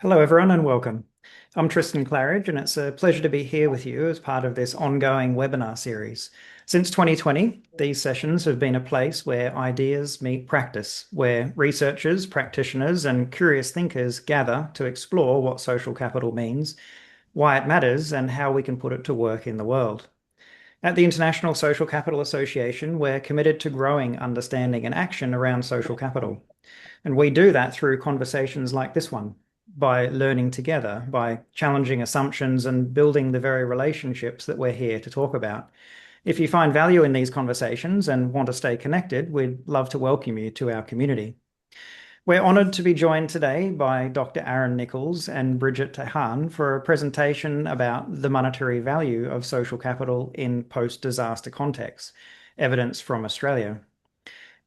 Hello, everyone, and welcome. I'm Tristan Claridge, and it's a pleasure to be here with you as part of this ongoing webinar series. Since 2020, these sessions have been a place where ideas meet practice, where researchers, practitioners, and curious thinkers gather to explore what social capital means, why it matters, and how we can put it to work in the world. At the International Social Capital Association, we're committed to growing understanding and action around social capital. And we do that through conversations like this one, by learning together, by challenging assumptions and building the very relationships that we're here to talk about. If you find value in these conversations and want to stay connected, we'd love to welcome you to our community. We're honoured to be joined today by Dr. Aaron Nichols and Bridget Tehan for a presentation about the monetary value of social capital in post-disaster contexts, evidence from Australia.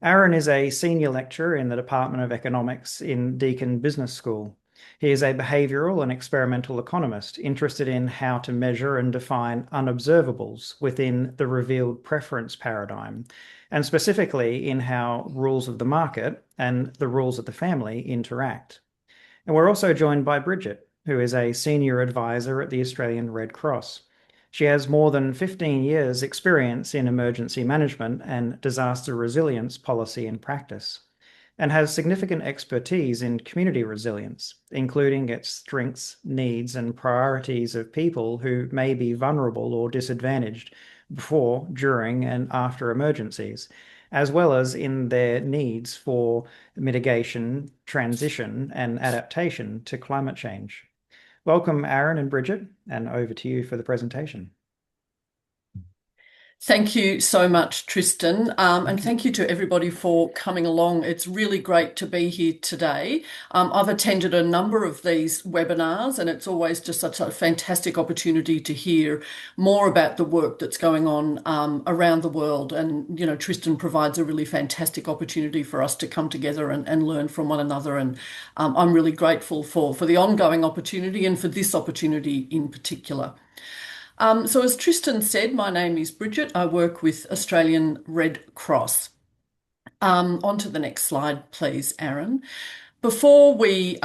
Aaron is a senior lecturer in the Department of Economics in Deakin Business School. He is a behavioural and experimental economist interested in how to measure and define unobservables within the revealed preference paradigm, and specifically in how rules of the market and the rules of the family interact. And we're also joined by Bridget, who is a senior advisor at the Australian Red Cross. She has more than 15 years' experience in emergency management and disaster resilience policy and practice, and has significant expertise in community resilience, including its strengths, needs, and priorities of people who may be vulnerable or disadvantaged before, during, and after emergencies, as well as in their needs for mitigation, transition, and adaptation to climate change. Welcome, Aaron and Bridget, and over to you for the presentation. Thank you so much, Tristan, and thank you to everybody for coming along. It's really great to be here today. I've attended a number of these webinars, and it's always just such a fantastic opportunity to hear more about the work that's going on around the world. And, you know, Tristan provides a really fantastic opportunity for us to come together and learn from one another. And I'm really grateful for the ongoing opportunity and for this opportunity in particular. So as Tristan said, my name is Bridget. I work with Australian Red Cross. On to the next slide, please, Aaron. Before we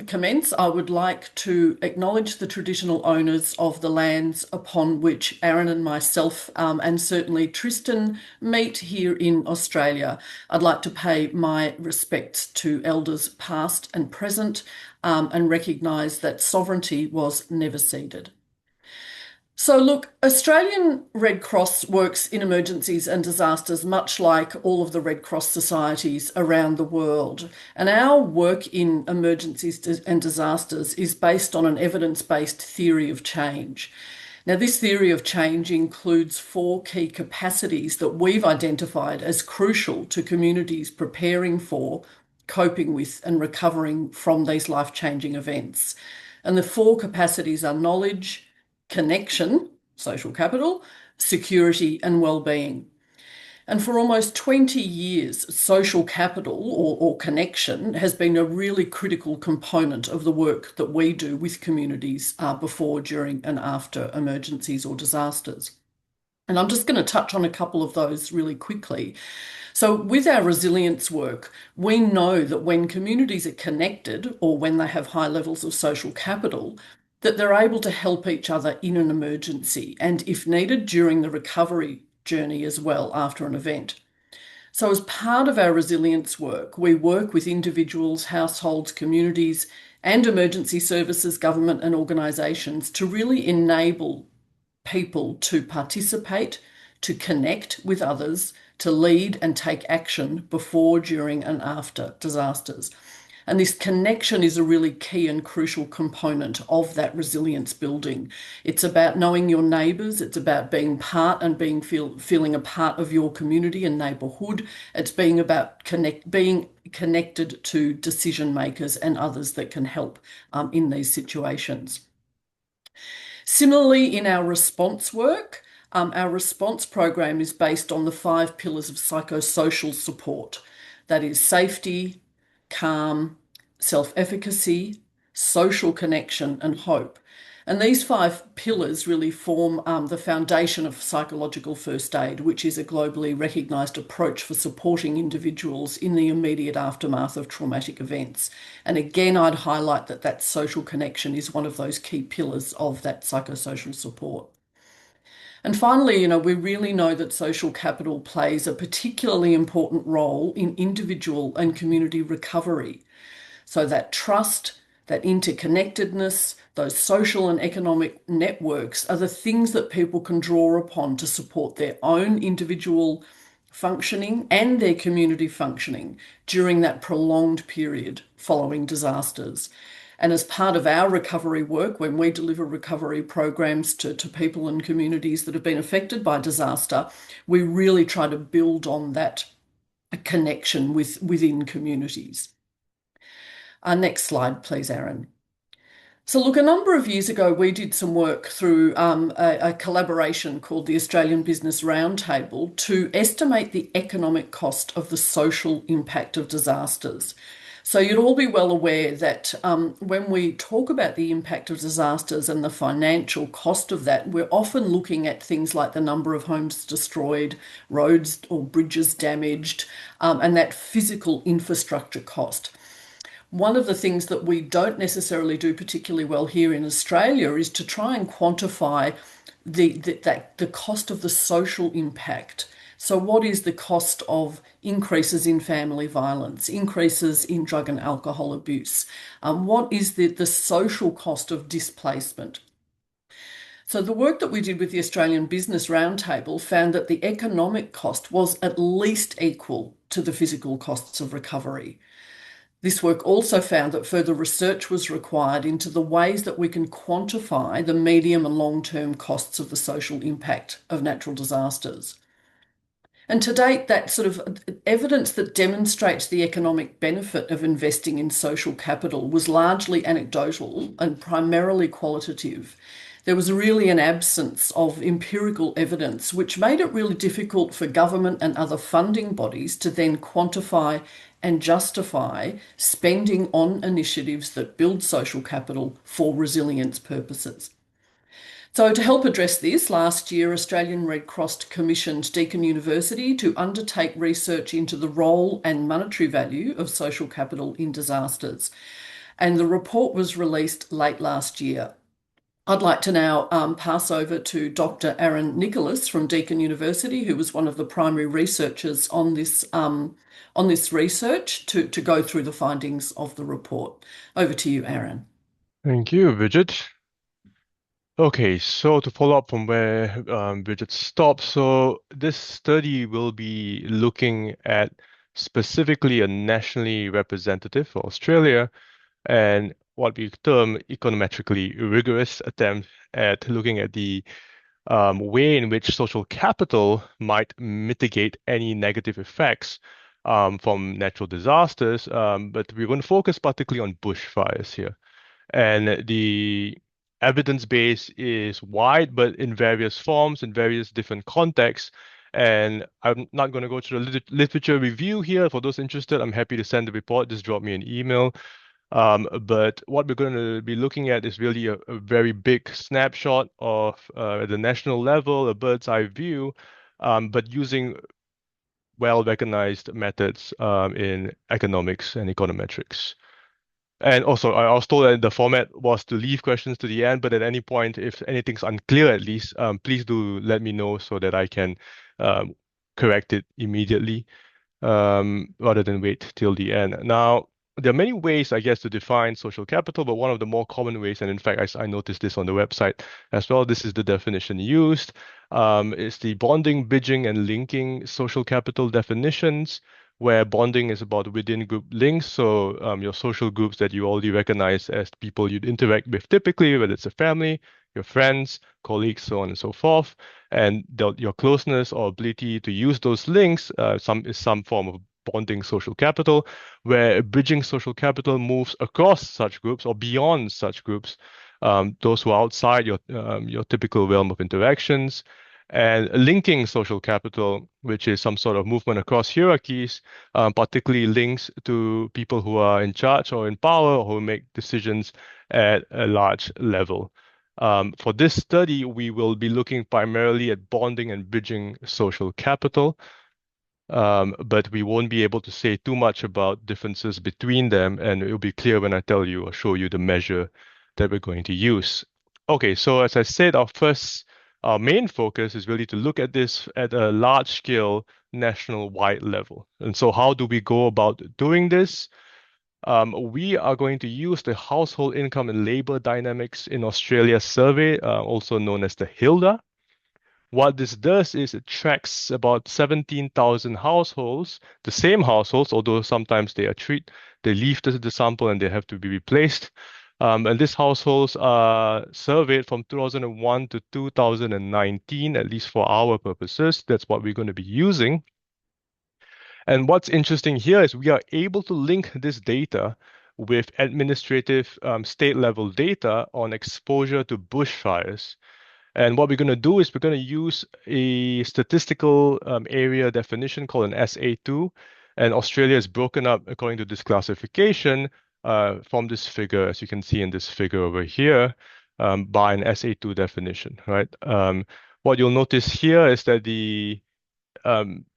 commence, I would like to acknowledge the traditional owners of the lands upon which Aaron and myself, and certainly Tristan, meet here in Australia. I'd like to pay my respects to elders past and present, and recognise that sovereignty was never ceded. So, look, Australian Red Cross works in emergencies and disasters, much like all of the Red Cross societies around the world. And our work in emergencies and disasters is based on an evidence-based theory of change. Now, this theory of change includes four key capacities that we've identified as crucial to communities preparing for, coping with, and recovering from these life-changing events. And the four capacities are knowledge, connection, social capital, security, and well-being. And for almost 20 years, social capital or connection has been a really critical component of the work that we do with communities before, during, and after emergencies or disasters. And I'm just going to touch on a couple of those really quickly. So with our resilience work, we know that when communities are connected or when they have high levels of social capital, that they're able to help each other in an emergency and, if needed, during the recovery journey as well after an event. So as part of our resilience work, we work with individuals, households, communities, and emergency services, government and organisations to really enable people to participate, to connect with others, to lead and take action before, during, and after disasters. And this connection is a really key and crucial component of that resilience building. It's about knowing your neighbours. It's about being part and feeling a part of your community and neighbourhood. It's being about being connected to decision makers and others that can help in these situations. Similarly, in our response work, our response program is based on the 5 pillars of psychosocial support. That is safety, calm, self-efficacy, social connection, and hope. And these five pillars really form the foundation of psychological first aid, which is a globally recognised approach for supporting individuals in the immediate aftermath of traumatic events. And again, I'd highlight that that social connection is one of those key pillars of that psychosocial support. And finally, we really know that social capital plays a particularly important role in individual and community recovery. So that trust, that interconnectedness, those social and economic networks are the things that people can draw upon to support their own individual functioning and their community functioning during that prolonged period following disasters. And as part of our recovery work, when we deliver recovery programs to people and communities that have been affected by disaster, we really try to build on that connection within communities. Next slide, please, Aaron. So, look, a number of years ago, we did some work through a collaboration called the Australian Business Roundtable to estimate the economic cost of the social impact of disasters. So, you'd all be well aware that when we talk about the impact of disasters and the financial cost of that, we're often looking at things like the number of homes destroyed, roads or bridges damaged, and that physical infrastructure cost. One of the things that we don't necessarily do particularly well here in Australia is to try and quantify the cost of the social impact. So, what is the cost of increases in family violence, increases in drug and alcohol abuse? What is the social cost of displacement? So, the work that we did with the Australian Business Roundtable found that the economic cost was at least equal to the physical costs of recovery. This work also found that further research was required into the ways that we can quantify the medium and long-term costs of the social impact of natural disasters. And to date, that sort of evidence that demonstrates the economic benefit of investing in social capital was largely anecdotal and primarily qualitative. There was really an absence of empirical evidence, which made it really difficult for government and other funding bodies to then quantify and justify spending on initiatives that build social capital for resilience purposes. So, to help address this, last year Australian Red Cross commissioned Deakin University to undertake research into the role and monetary value of social capital in disasters. And the report was released late last year. I'd like to now pass over to Dr. Aaron Nicholas from Deakin University, who was one of the primary researchers on this research, to go through the findings of the report. Over to you, Aaron. Thank you, Bridget. Okay, so to follow up from where Bridget stopped, so this study will be looking at specifically a nationally representative for Australia and what we term econometrically rigorous attempt at looking at the way in which social capital might mitigate any negative effects from natural disasters, but we're going to focus particularly on bushfires here. And the evidence base is wide, but in various forms, in various different contexts. And I'm not going to go through the literature review here. For those interested, I'm happy to send the report. Just drop me an email. But what we're going to be looking at is really a very big snapshot of at the national level, a bird's eye view, but using well-recognized methods in economics and econometrics. And also, I was told that the format was to leave questions to the end, but at any point, if anything's unclear at least, please do let me know so that I can correct it immediately rather than wait till the end. Now, there are many ways, I guess, to define social capital, but one of the more common ways, and in fact, I noticed this on the website as well, this is the definition used. It's the bonding, bridging, and linking social capital definitions, where bonding is about within group links. So your social groups that you already recognize as people you'd interact with typically, whether it's a family, your friends, colleagues, so on and so forth. And your closeness or ability to use those links is some form of bonding social capital, where bridging social capital moves across such groups or beyond such groups, those who are outside your typical realm of interactions. And linking social capital, which is some sort of movement across hierarchies, particularly links to people who are in charge or in power or who make decisions at a large level. For this study, we will be looking primarily at bonding and bridging social capital, but we won't be able to say too much about differences between them, and it will be clear when I tell you or show you the measure that we're going to use. Okay, so as I said, our main focus is really to look at this at a large scale, national-wide level. And so how do we go about doing this? We are going to use the Household Income and Labor Dynamics in Australia survey, also known as the HILDA. What this does is it tracks about 17,000 households, the same households, although sometimes they leave the sample and they have to be replaced. And these households are surveyed from 2001 to 2019, at least for our purposes. That's what we're going to be using. And what's interesting here is we are able to link this data with administrative state level data on exposure to bushfires. And what we're going to do is we're going to use a statistical area definition called an SA2. And Australia is broken up according to this classification from this figure, as you can see in this figure over here, by an SA2 definition, right? What you'll notice here is that the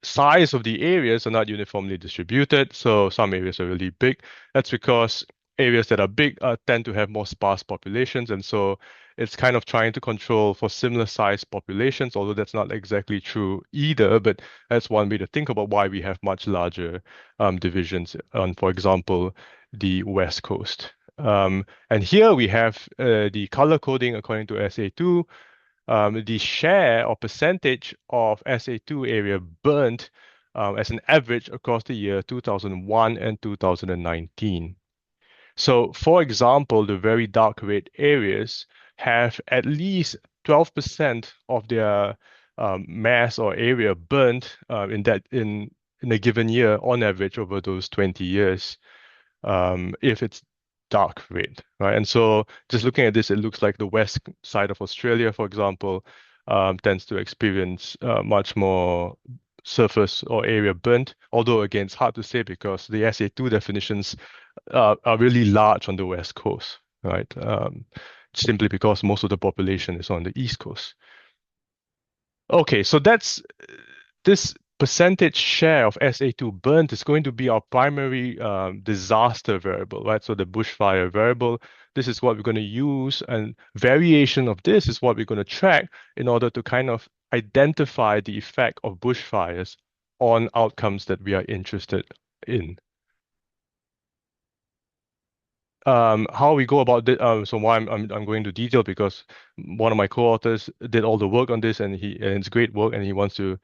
size of the areas are not uniformly distributed. So some areas are really big. That's because areas that are big tend to have more sparse populations. And so it's kind of trying to control for similar sized populations, although that's not exactly true either. But that's one way to think about why we have much larger divisions on, for example, the West Coast. And here we have the color coding according to SA2. The share or percentage of SA2 area burnt as an average across the year 2001 and 2019. So, for example, the very dark red areas have at least 12% of their mass or area burnt in a given year on average over those 20 years, if it's dark red, right? And so just looking at this, it looks like the west side of Australia, for example, tends to experience much more surface or area burnt. Although again, it's hard to say because the SA2 definitions are really large on the west coast, right? Simply because most of the population is on the east coast. Okay, so that's this percentage share of SA2 burnt is going to be our primary disaster variable, right? So the bushfire variable, this is what we're going to use, and variation of this is what we're going to track in order to kind of identify the effect of bushfires on outcomes that we are interested in. How we go about this, so why I'm going into detail because one of my co-authors did all the work on this and it's great work and he wants to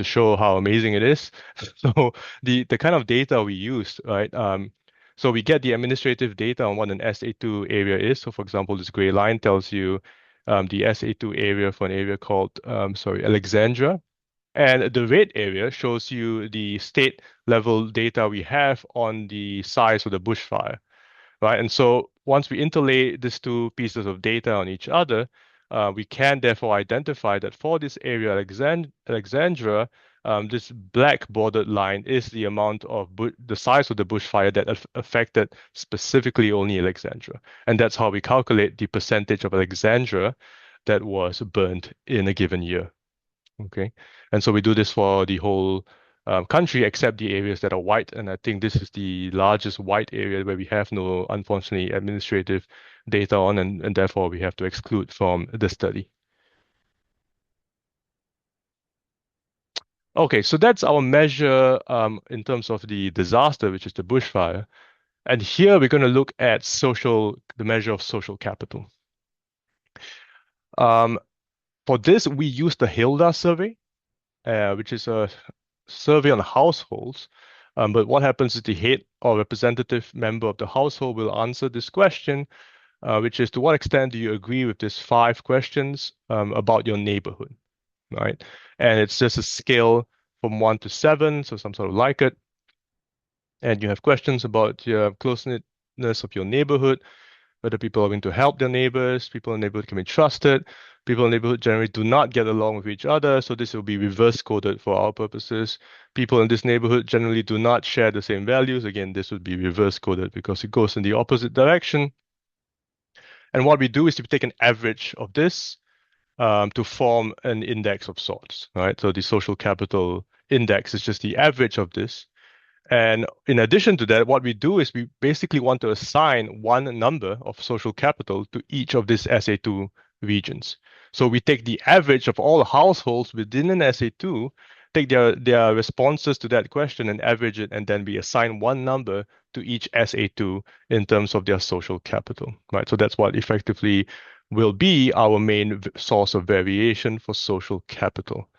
show how amazing it is. So the kind of data we used, right? So we get the administrative data on what an SA2 area is. So for example, this gray line tells you the SA2 area for an area called Alexandra. And the red area shows you the state level data we have on the size of the bushfire. Right? And so once we interlay these two pieces of data on each other, we can therefore identify that for this area, Alexandra, this black bordered line is the amount of the size of the bushfire that affected specifically only Alexandra. And that's how we calculate the percentage of Alexandra that was burnt in a given year. Okay. And so we do this for the whole country except the areas that are white. And I think this is the largest white area where we have no, unfortunately, administrative data on, and therefore we have to exclude from the study. Okay, so that's our measure in terms of the disaster, which is the bushfire. And here we're going to look at the measure of social capital. For this, we use the HILDA survey, which is a survey on households. But what happens is the head or representative member of the household will answer this question, which is to what extent do you agree with these 5 questions about your neighborhood, right? And it's just a scale from 1 to 7, so some sort of Likert. And you have questions about your closeness of your neighborhood, whether people are going to help their neighbors, people in the neighborhood can be trusted, people in the neighborhood generally do not get along with each other, so this will be reverse coded for our purposes. People in this neighborhood generally do not share the same values. Again, this would be reverse coded because it goes in the opposite direction. And what we do is we take an average of this to form an index of sorts, right? So the social capital index is just the average of this. And in addition to that, what we do is we basically want to assign one number of social capital to each of these SA2 regions. So we take the average of all households within an SA2, take their responses to that question and average it, and then we assign one number to each SA2 in terms of their social capital, right? So that's what effectively will be our main source of variation for social capital.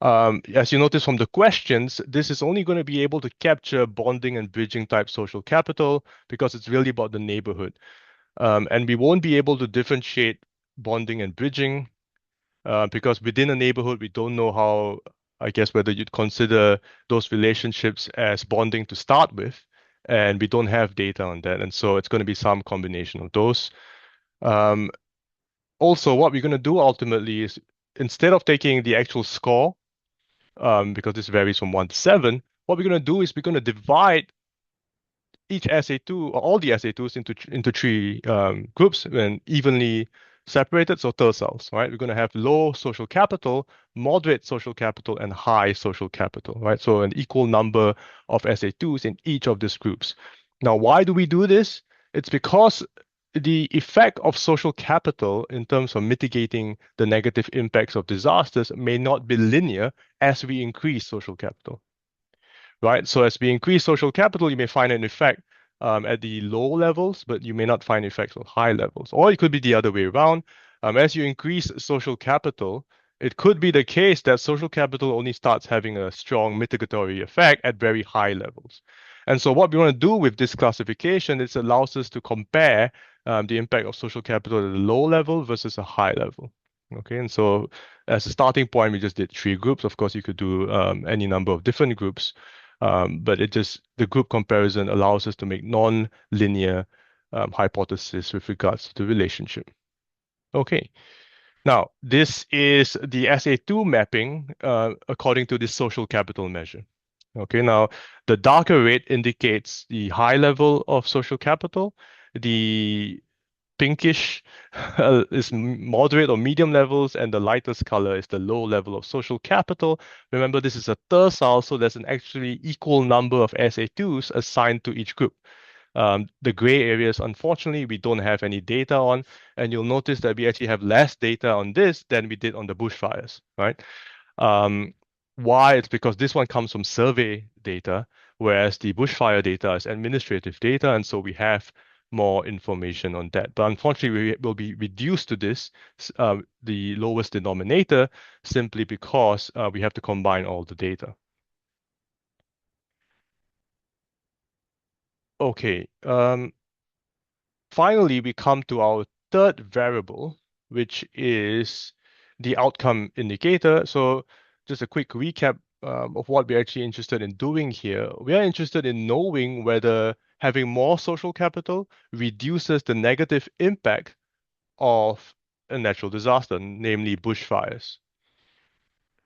As you notice from the questions, this is only going to be able to capture bonding and bridging type social capital because it's really about the neighborhood. And we won't be able to differentiate bonding and bridging because within a neighborhood, we don't know how, I guess, whether you'd consider those relationships as bonding to start with, and we don't have data on that. And so it's going to be some combination of those. Um, Also, what we're going to do ultimately is instead of taking the actual score, because this varies from 1 to 7, what we're going to do is we're going to divide each SA2 or all the SA2s into three groups and evenly separated, so terciles, right? We're going to have low social capital, moderate social capital, and high social capital, right? So an equal number of SA2s in each of these groups. Now, why do we do this? It's because the effect of social capital in terms of mitigating the negative impacts of disasters may not be linear as we increase social capital, right? So as we increase social capital, you may find an effect at the low levels, but you may not find effects on high levels. Or it could be the other way around. As you increase social capital, it could be the case that social capital only starts having a strong mitigatory effect at very high levels. And so what we want to do with this classification is it allows us to compare the impact of social capital at a low level versus a high level. Okay, and so as a starting point, we just did three groups. Of course, you could do any number of different groups. But the group comparison allows us to make non-linear hypothesis with regards to the relationship. Okay. Now, this is the SA2 mapping according to this social capital measure. Okay, now the darker red indicates the high level of social capital. The pinkish is moderate or medium levels, and the lightest color is the low level of social capital. Remember, this is a tercile, so there's an actually equal number of SA2s assigned to each group. The gray areas, unfortunately, we don't have any data on, and you'll notice that we actually have less data on this than we did on the bushfires, right? Why? It's because this one comes from survey data, whereas the bushfire data is administrative data, and so we have more information on that. But unfortunately, we will be reduced to this, the lowest denominator, simply because we have to combine all the data. Okay. Finally, we come to our third variable, which is the outcome indicator. So just a quick recap of what we're actually interested in doing here. We are interested in knowing whether having more social capital reduces the negative impact of a natural disaster, namely bushfires.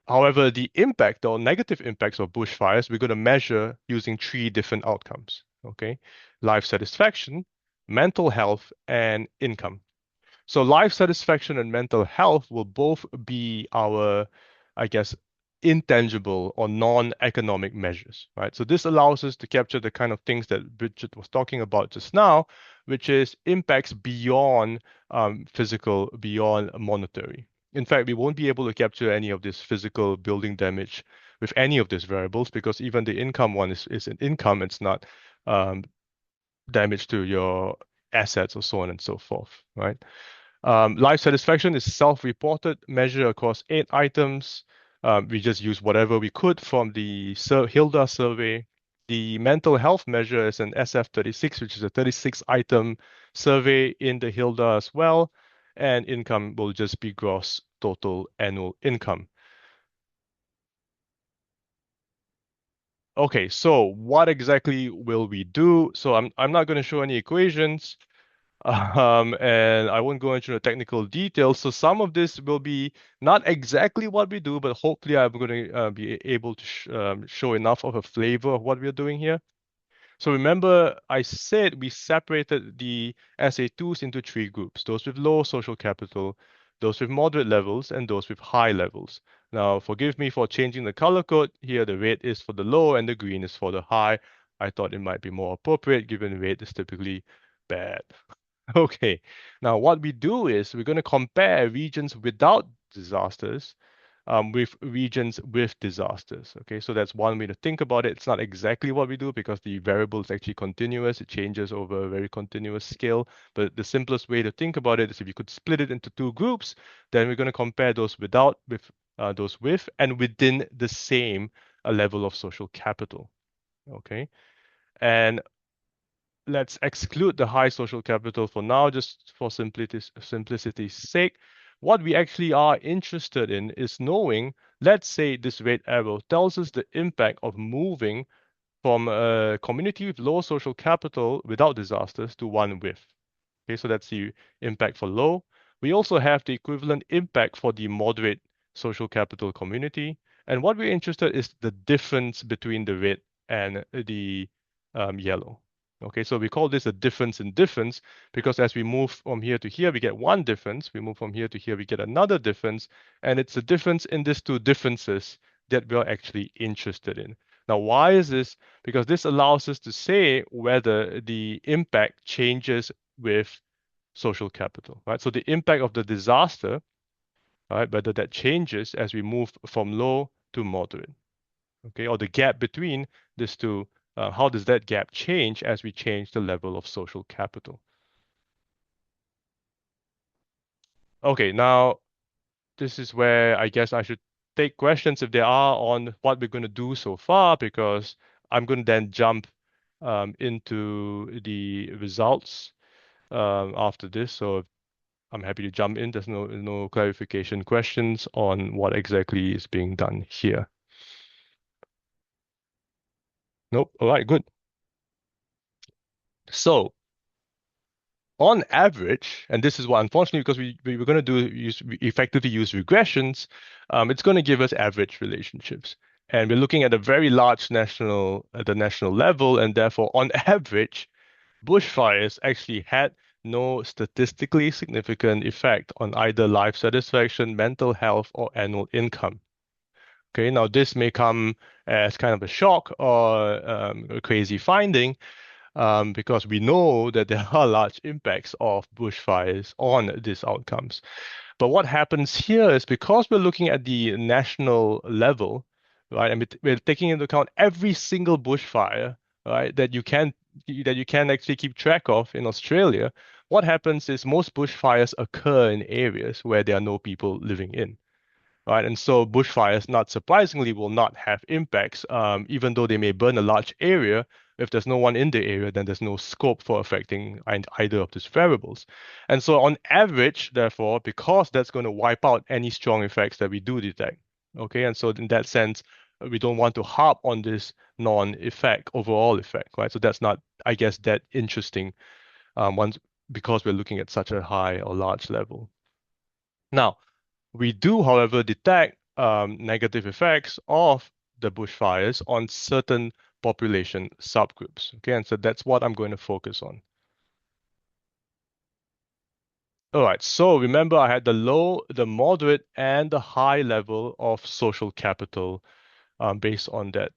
However, the impact or negative impacts of bushfires, we're going to measure using three different outcomes. Okay, life satisfaction, mental health, and income. So life satisfaction and mental health will both be our, I guess, intangible or non-economic measures, right? So this allows us to capture the kind of things that Bridget was talking about just now, which is impacts beyond physical, beyond monetary. In fact, we won't be able to capture any of this physical building damage with any of these variables because even the income one is an income, it's not damage to your assets or so on and so forth, right? Life satisfaction is self-reported measure across 8 items. We just use whatever we could from the Hilda survey. The mental health measure is an SF36, which is a 36-item survey in the Hilda as well. And income will just be gross total annual income. Okay, so what exactly will we do? So I'm not going to show any equations. And I won't go into the technical details. So some of this will be not exactly what we do, but hopefully I'm going to be able to show enough of a flavor of what we're doing here. So remember, I said we separated the SA2s into three groups, those with low social capital, those with moderate levels, and those with high levels. Now, forgive me for changing the color code. Here, the red is for the low and the green is for the high. I thought it might be more appropriate given red is typically bad. Okay, now what we do is we're going to compare regions without disasters with regions with disasters. Okay, so that's one way to think about it. It's not exactly what we do because the variable is actually continuous. It changes over a very continuous scale. But the simplest way to think about it is if you could split it into two groups, then we're going to compare those without with those with and within the same level of social capital. Okay, and let's exclude the high social capital for now, just for simplicity's sake. What we actually are interested in is knowing, let's say this red arrow tells us the impact of moving from a community with low social capital without disasters to one with. Okay, so that's the impact for low. We also have the equivalent impact for the moderate social capital community. And what we're interested is the difference between the red and the yellow. Okay, so we call this a difference in difference because as we move from here to here, we get one difference. We move from here to here, we get another difference. And it's the difference in these two differences that we're actually interested in. Now, why is this? Because this allows us to say whether the impact changes with social capital, right? So the impact of the disaster, right, whether that changes as we move from low to moderate, okay, or the gap between these two, how does that gap change as we change the level of social capital? Okay, now this is where I guess I should take questions if there are on what we're going to do so far, because I'm going to then jump into the results after this. So I'm happy to jump in. There's no clarification questions on what exactly is being done here. Nope. All right, good. So on average, and this is what unfortunately because we were going to effectively use regressions, it's going to give us average relationships. And we're looking at a very large at the national level, and therefore on average, bushfires actually had no statistically significant effect on either life satisfaction, mental health, or annual income. Okay, now this may come as kind of a shock or a crazy finding, because we know that there are large impacts of bushfires on these outcomes. But what happens here is because we're looking at the national level, right, and we're taking into account every single bushfire, right, that you can actually keep track of in Australia. What happens is most bushfires occur in areas where there are no people living in, right? And so bushfires, not surprisingly, will not have impacts, even though they may burn a large area. If there's no one in the area, then there's no scope for affecting either of these variables. And so on average, therefore, because that's going to wipe out any strong effects that we do detect. Okay, and so in that sense, we don't want to harp on this non-effect, overall effect, right? So that's not, I guess, that interesting once because we're looking at such a high or large level. Now, we do, however, detect negative effects of the bushfires on certain population subgroups. Okay, and so that's what I'm going to focus on. All right, so remember I had the low, the moderate, and the high level of social capital based on that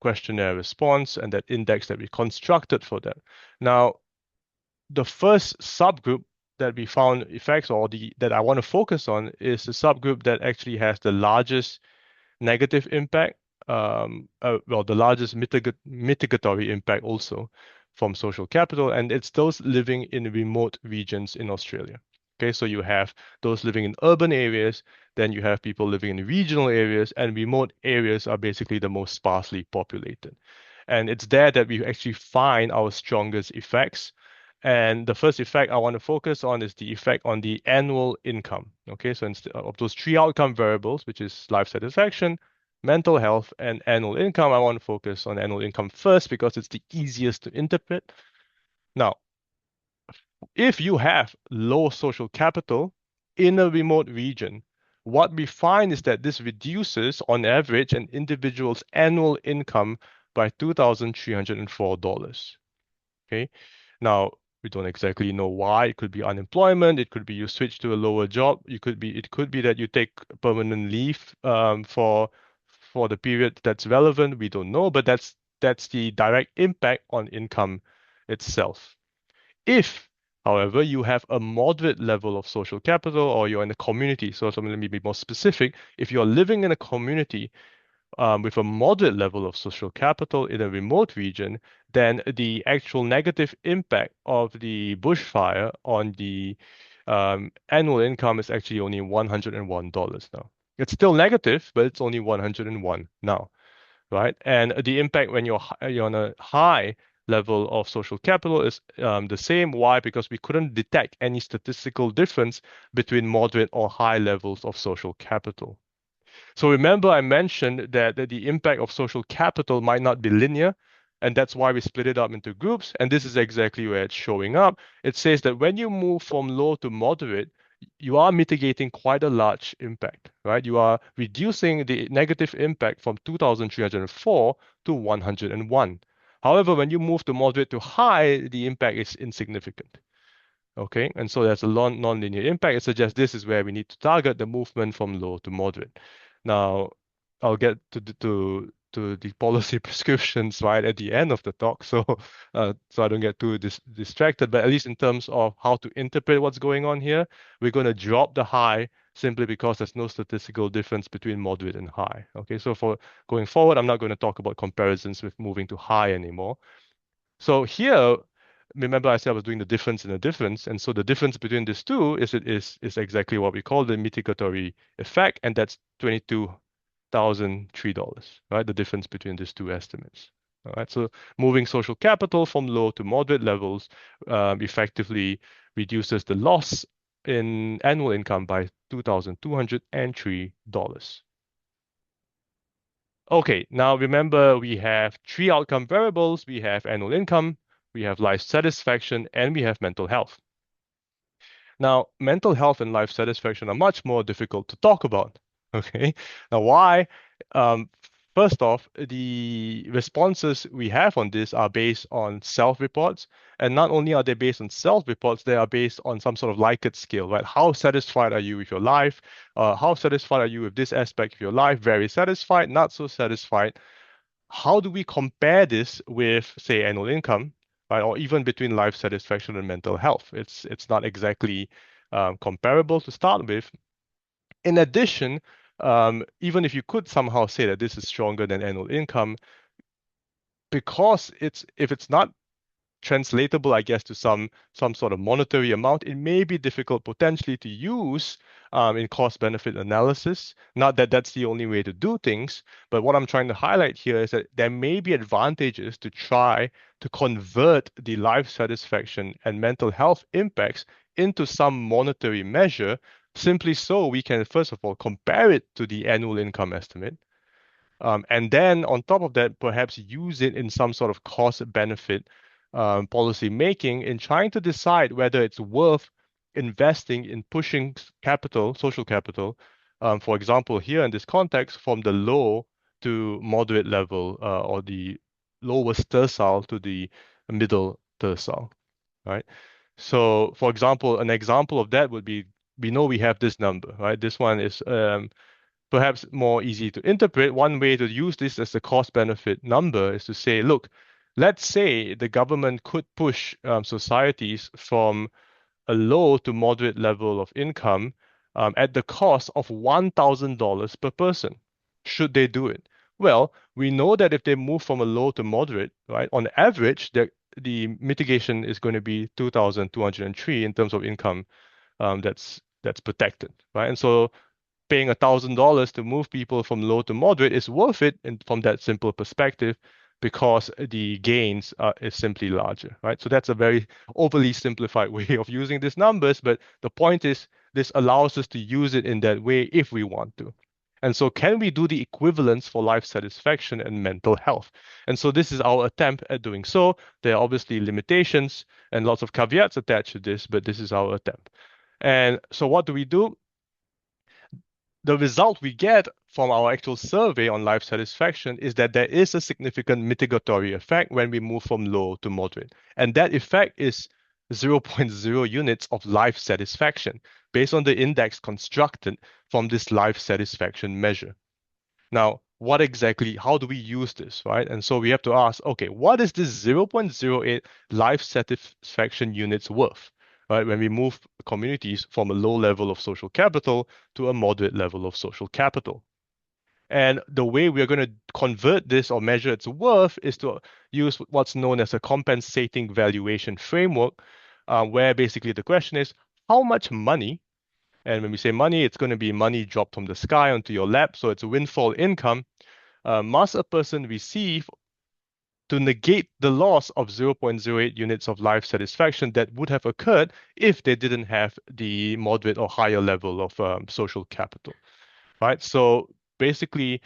questionnaire response and that index that we constructed for that. Now, the first subgroup that we found effects or that I want to focus on is the subgroup that actually has the largest negative impact, well, the largest mitigatory impact also from social capital, and it's those living in remote regions in Australia. Okay, so you have those living in urban areas, then you have people living in regional areas, and remote areas are basically the most sparsely populated. And it's there that we actually find our strongest effects. And the first effect I want to focus on is the effect on the annual income. Okay, so instead of those three outcome variables, which is life satisfaction, mental health, and annual income, I want to focus on annual income first because it's the easiest to interpret. Now, if you have low social capital in a remote region, what we find is that this reduces, on average, an individual's annual income by $2,304. Okay. Now, we don't exactly know why. It could be unemployment. It could be you switch to a lower job. It could be that you take permanent leave for the period that's relevant. We don't know, but that's the direct impact on income itself. If, however, you have a moderate level of social capital or you're in a community, so let me be more specific. If you're living in a community with a moderate level of social capital in a remote region, then the actual negative impact of the bushfire on the annual income is actually only $101 now. It's still negative, but it's only 101 now, right? And the impact when you're on a high level of social capital is the same. Why? Because we couldn't detect any statistical difference between moderate or high levels of social capital. So remember, I mentioned that the impact of social capital might not be linear, and that's why we split it up into groups. And this is exactly where it's showing up. It says that when you move from low to moderate, you are mitigating quite a large impact, right? You are reducing the negative impact from 2,304 to 101. However, when you move to moderate to high, the impact is insignificant. Okay, and so there's a non-linear impact. It suggests this is where we need to target the movement from low to moderate. Now, I'll get to the policy prescriptions right at the end of the talk, so I don't get too distracted. But at least in terms of how to interpret what's going on here, we're going to drop the high simply because there's no statistical difference between moderate and high. Okay, so for going forward, I'm not going to talk about comparisons with moving to high anymore. So here, remember I said I was doing the difference in a difference, and so the difference between these two is exactly what we call the mitigatory effect, and that's $22,003, right? The difference between these two estimates. All right, so moving social capital from low to moderate levels effectively reduces the loss in annual income by $2,203. Okay, now remember we have three outcome variables. We have annual income, we have life satisfaction, and we have mental health. Now, mental health and life satisfaction are much more difficult to talk about. Okay, now why? Um, First off, the responses we have on this are based on self-reports, and not only are they based on self-reports, they are based on some sort of Likert scale, right? How satisfied are you with your life? How satisfied are you with this aspect of your life? Very satisfied, not so satisfied. How do we compare this with, say, annual income, right? Or even between life satisfaction and mental health? It's not exactly comparable to start with. In addition, even if you could somehow say that this is stronger than annual income, because if it's not translatable, I guess, to some sort of monetary amount, it may be difficult potentially to use in cost benefit analysis. Not that that's the only way to do things, but what I'm trying to highlight here is that there may be advantages to try to convert the life satisfaction and mental health impacts into some monetary measure, simply so we can, first of all, compare it to the annual income estimate. And then on top of that, perhaps use it in some sort of cost benefit policy making in trying to decide whether it's worth investing in pushing capital, social capital, for example, here in this context, from the low to moderate level or the lowest tercile to the middle tercile, right? So, for example, an example of that would be we know we have this number, right? This one is perhaps more easy to interpret. One way to use this as a cost benefit number is to say, look, let's say the government could push societies from a low to moderate level of income at the cost of $1,000 per person. Should they do it? Well, we know that if they move from a low to moderate, right, on average, the mitigation is going to be 2,203 in terms of income that's protected, right? And so paying $1,000 to move people from low to moderate is worth it from that simple perspective because the gains is simply larger, right? So that's a very overly simplified way of using these numbers, but the point is this allows us to use it in that way if we want to. And so can we do the equivalence for life satisfaction and mental health? And so this is our attempt at doing so. There are obviously limitations and lots of caveats attached to this, but this is our attempt. And so what do? the result we get from our actual survey on life satisfaction is that there is a significant mitigatory effect when we move from low to moderate. And that effect is zero point 0.0 units of life satisfaction based on the index constructed from this life satisfaction measure. Now, how do we use this, right? And so we have to ask, okay, what is this 0.08 life satisfaction units worth, right? When we move communities from a low level of social capital to a moderate level of social capital. And the way we're going to convert this or measure its worth is to use what's known as a compensating valuation framework, where basically the question is, how much money, and when we say money, it's going to be money dropped from the sky onto your lap, so it's a windfall income, must a person receive to negate the loss of 0.08 units of life satisfaction that would have occurred if they didn't have the moderate or higher level of social capital, right? So basically,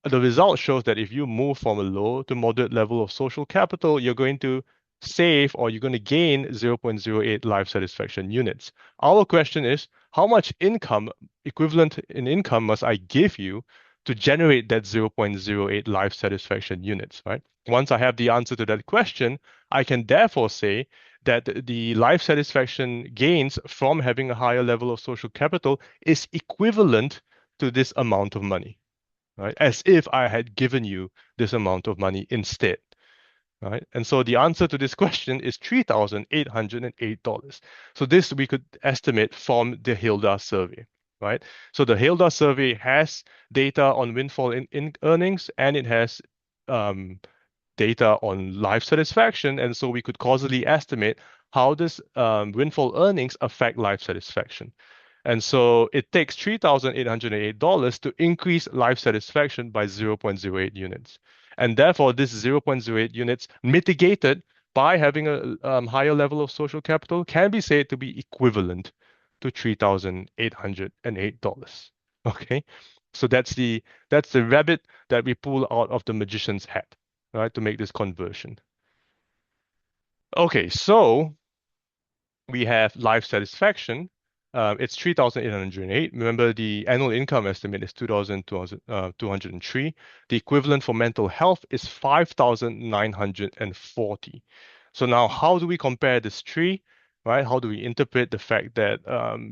the result shows that if you move from a low to moderate level of social capital, you're going to save or you're going to gain 0.08 life satisfaction units. Our question is, how much income, equivalent in income, must I give you to generate that 0.08 life satisfaction units, right? Once I have the answer to that question, I can therefore say that the life satisfaction gains from having a higher level of social capital is equivalent to this amount of money, right? As if I had given you this amount of money instead, right? And so the answer to this question is $3,808. So this we could estimate from the Hilda survey, right? So the Hilda survey has data on windfall in earnings, and it has data on life satisfaction, and so we could causally estimate how this windfall earnings affect life satisfaction. And so it takes $3,808 to increase life satisfaction by 0.08 units. And therefore, this 0.08 units mitigated by having a higher level of social capital can be said to be equivalent to $3,808. Okay, so that's the rabbit that we pull out of the magician's hat, right, to make this conversion. Okay, so we have life satisfaction. It's 3,808. Remember, the annual income estimate is 2,203. The equivalent for mental health is 5,940. So now, how do we compare this three, right? How do we interpret the fact that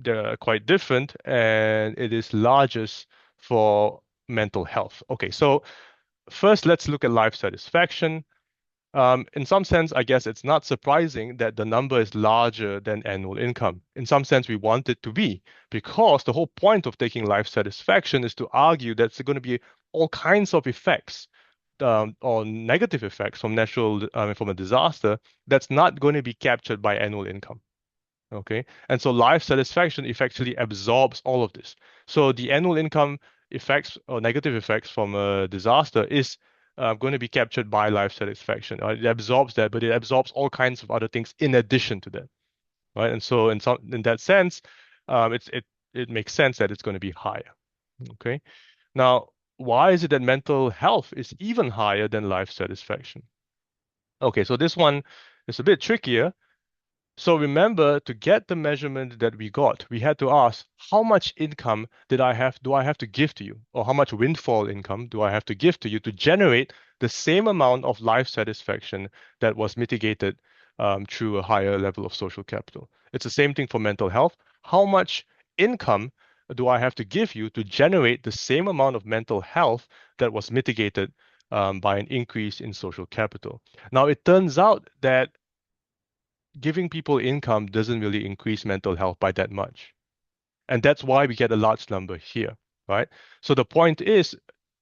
they're quite different and it is largest for mental health? Okay, so first, let's look at life satisfaction. In some sense, I guess it's not surprising that the number is larger than annual income. In some sense, we want it to be, because the whole point of taking life satisfaction is to argue that there's going to be all kinds of effects, or negative effects from from a disaster that's not going to be captured by annual income. Okay, and so life satisfaction effectively absorbs all of this. So the annual income effects or negative effects from a disaster is going to be captured by life satisfaction. It absorbs that, but it absorbs all kinds of other things in addition to that, right? And so in that sense, it makes sense that it's going to be higher. Okay, now why is it that mental health is even higher than life satisfaction? Okay, so this one is a bit trickier. So remember, to get the measurement that we got, we had to ask, how much income do I have to give to you? Or how much windfall income do I have to give to you to generate the same amount of life satisfaction that was mitigated through a higher level of social capital? It's the same thing for mental health. How much income do I have to give you to generate the same amount of mental health that was mitigated by an increase in social capital? Now, it turns out that giving people income doesn't really increase mental health by that much. And that's why we get a large number here, right? So the point is,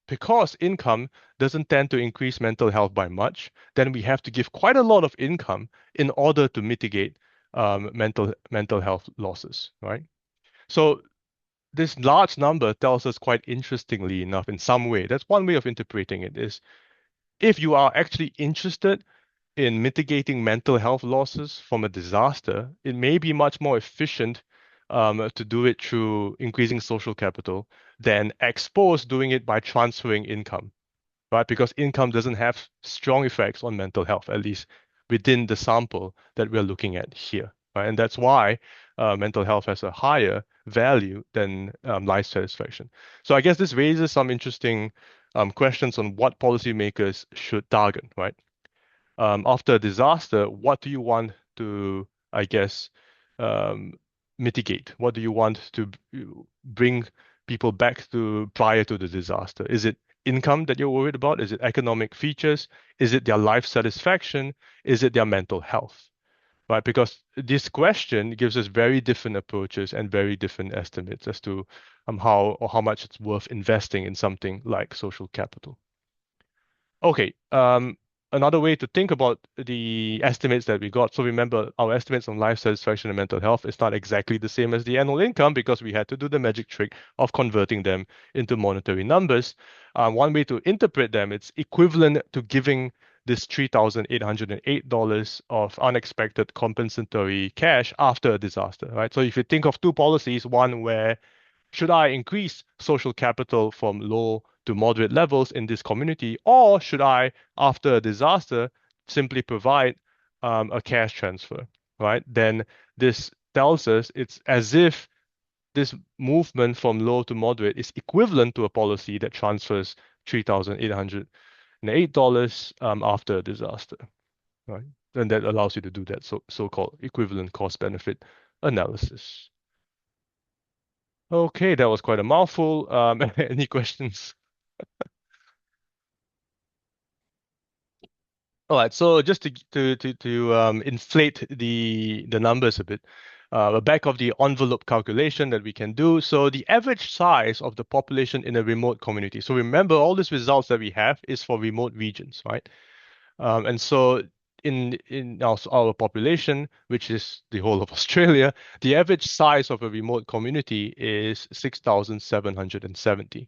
because income doesn't tend to increase mental health by much, then we have to give quite a lot of income in order to mitigate mental health losses, right? So this large number tells us, quite interestingly enough, in some way, that's one way of interpreting it, is if you are actually interested in mitigating mental health losses from a disaster, it may be much more efficient to do it through increasing social capital than expose doing it by transferring income, right? Because income doesn't have strong effects on mental health, at least within the sample that we're looking at here, right? And that's why mental health has a higher value than life satisfaction. So I guess this raises some interesting questions on what policymakers should target, right? After a disaster, what do you want to, I guess, um, mitigate? What do you want to bring people back to prior to the disaster? Is it income that you're worried about? Is it economic features? Is it their life satisfaction? Is it their mental health? Right? Because this question gives us very different approaches and very different estimates as to how much it's worth investing in something like social capital. Okay. Another way to think about the estimates that we got. So remember, our estimates on life satisfaction and mental health is not exactly the same as the annual income because we had to do the magic trick of converting them into monetary numbers. One way to interpret them, it's equivalent to giving this $3,808 of unexpected compensatory cash after a disaster, right? So if you think of two policies, one where should I increase social capital from low to moderate levels in this community, or should I, after a disaster, simply provide a cash transfer, right? Then this tells us it's as if this movement from low to moderate is equivalent to a policy that transfers $3,808 after a disaster, right? And that allows you to do that so-called equivalent cost benefit analysis. Okay, that was quite a mouthful. Any questions? All right, so just to inflate the numbers a bit, the back of the envelope calculation that we can do. So the average size of the population in a remote community. So remember, all these results that we have is for remote regions, right? And so in our population, which is the whole of Australia, the average size of a remote community is 6,770.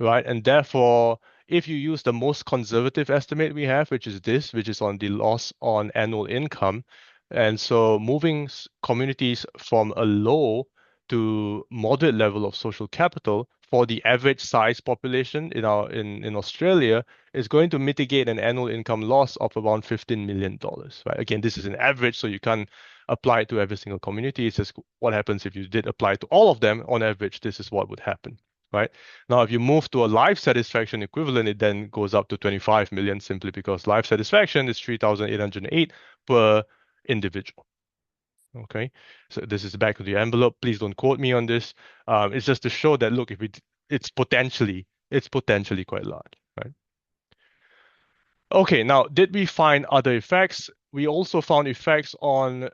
Right? And therefore, if you use the most conservative estimate we have, which is this, which is on the loss on annual income, and so moving communities from a low to moderate level of social capital for the average size population in Australia is going to mitigate an annual income loss of around $15 million, right? Again, this is an average, so you can't apply it to every single community. It's just what happens if you did apply it to all of them. On average, this is what would happen, right? Now, if you move to a life satisfaction equivalent, it then goes up to 25 million simply because life satisfaction is 3,808 per individual. Okay, so this is the back of the envelope. Please don't quote me on this. It's just to show that look, if it's potentially quite large, right? Okay, now did we find other effects? We also found effects on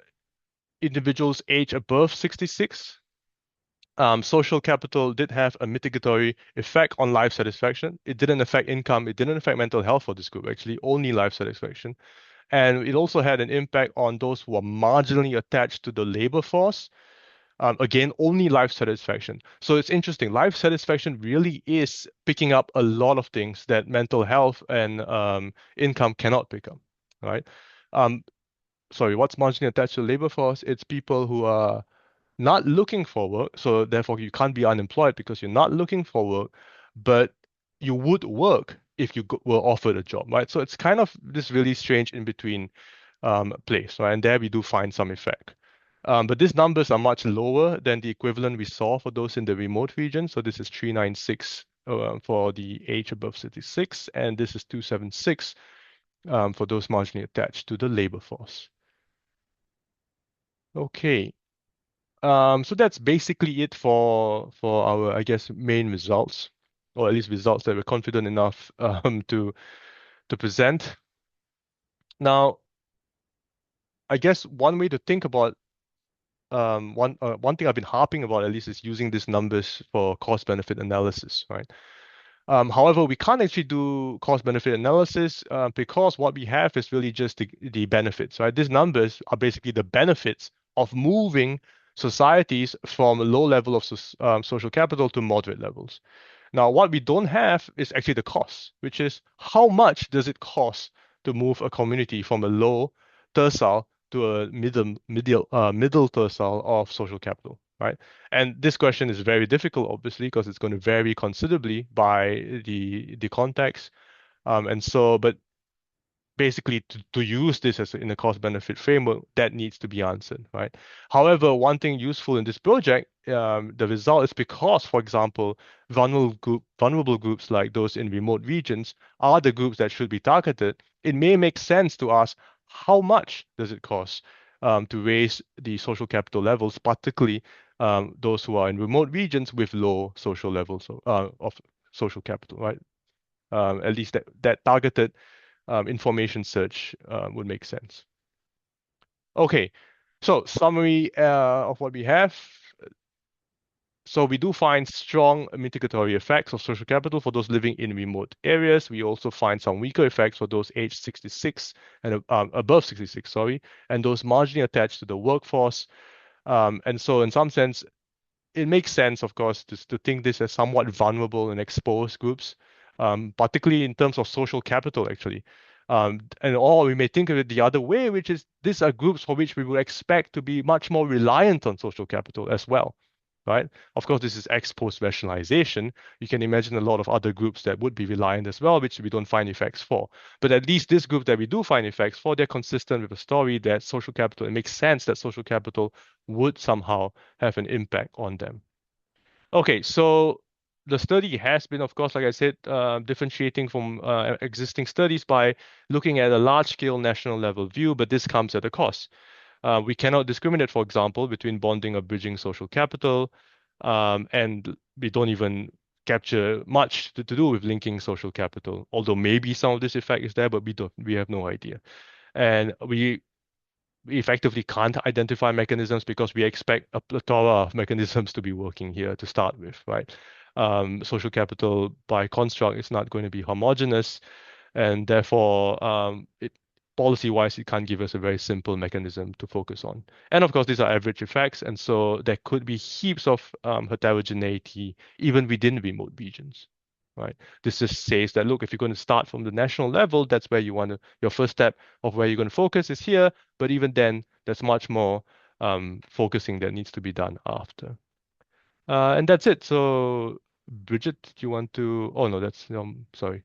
individuals age above 66. Social capital did have a mitigatory effect on life satisfaction. It didn't affect income. It didn't affect mental health for this group, actually, only life satisfaction. And it also had an impact on those who are marginally attached to the labor force. Again, only life satisfaction. So it's interesting. Life satisfaction really is picking up a lot of things that mental health and income cannot pick up, right? Um, Sorry, what's marginally attached to the labor force? It's people who are not looking for work, so therefore you can't be unemployed because you're not looking for work, but you would work if you were offered a job, right? So it's kind of this really strange in between place, right? And there we do find some effect. But these numbers are much lower than the equivalent we saw for those in the remote region. So this is 396 for the age above 66, and this is 276 for those marginally attached to the labor force. Okay. So that's basically it for our, I guess, main results, or at least results that we're confident enough to present. Now, I guess one way to think about one thing I've been harping about at least is using these numbers for cost benefit analysis, right? However, we can't actually do cost benefit analysis because what we have is really just the benefits, right? These numbers are basically the benefits of moving societies from a low level of social capital to moderate levels. Now, what we don't have is actually the cost, which is how much does it cost to move a community from a low tercile to a middle tercile of social capital, right? And this question is very difficult, obviously, because it's going to vary considerably by the context. And so, but basically to use this as in a cost benefit framework, that needs to be answered, right? However, one thing useful in this project, the result is because, for example, vulnerable groups like those in remote regions are the groups that should be targeted. It may make sense to ask how much does it cost to raise the social capital levels, particularly those who are in remote regions with low social levels of social capital, right? At least that targeted information search would make sense. Okay, so summary of what we have. So we do find strong mitigatory effects of social capital for those living in remote areas. We also find some weaker effects for those aged 66 and above 66, sorry, and those marginally attached to the workforce. And so in some sense, it makes sense, of course, to think this as somewhat vulnerable and exposed groups, particularly in terms of social capital, actually. Or we may think of it the other way, which is these are groups for which we would expect to be much more reliant on social capital as well, right? Of course, this is ex post rationalization. You can imagine a lot of other groups that would be reliant as well, which we don't find effects for. But at least this group that we do find effects for, they're consistent with the story that social capital, it makes sense that social capital would somehow have an impact on them. Okay, so the study has been, of course, like I said, differentiating from existing studies by looking at a large-scale national level view, but this comes at a cost. We cannot discriminate, for example, between bonding or bridging social capital, and we don't even capture much to do with linking social capital, although maybe some of this effect is there, but we have no idea. And we effectively can't identify mechanisms because we expect a plethora of mechanisms to be working here to start with, right? Social capital by construct is not going to be homogeneous, and therefore, policy-wise, it can't give us a very simple mechanism to focus on. And of course, these are average effects, and so there could be heaps of heterogeneity even within remote regions, right? This just says that, look, if you're going to start from the national level, that's where you want to, your first step of where you're going to focus is here. But even then, there's much more focusing that needs to be done after. And that's it. So, Bridget, do you want to? Oh no, that's sorry.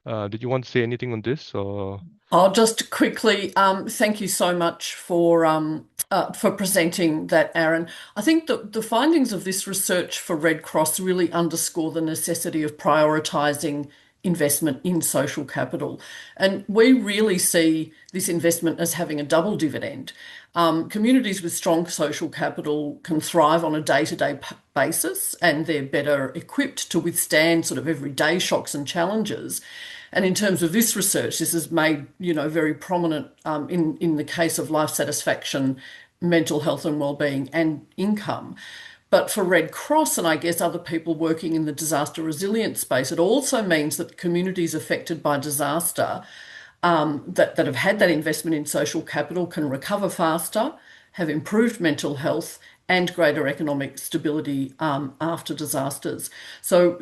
Did you want to say anything on this or? I'll just quickly thank you so much for presenting that, Aaron. I think that the findings of this research for Red Cross really underscore the necessity of prioritising investment in social capital. And we really see this investment as having a double dividend. Communities with strong social capital can thrive on a day-to-day basis, and they're better equipped to withstand sort of everyday shocks and challenges. And in terms of this research, this is made, very prominent in the case of life satisfaction, mental health and wellbeing, and income. But for Red Cross and I guess other people working in the disaster resilience space, it also means that communities affected by disaster that have had that investment in social capital can recover faster, have improved mental health, and greater economic stability after disasters. So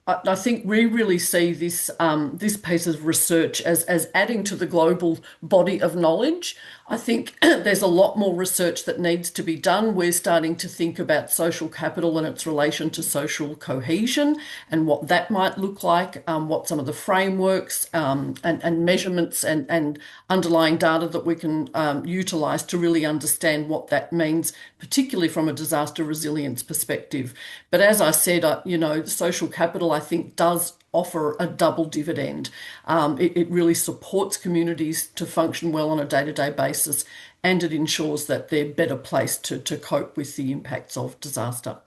I think we really see this piece of research as adding to the global body of knowledge. I think there's a lot more research that needs to be done. We're starting to think about social capital and its relation to social cohesion and what that might look like, what some of the frameworks and measurements and underlying data that we can utilise to really understand what that means, particularly from a disaster resilience perspective. But as I said, social capital, I think, does offer a double dividend. It really supports communities to function well on a day-to-day basis, and it ensures that they're better placed to cope with the impacts of disaster.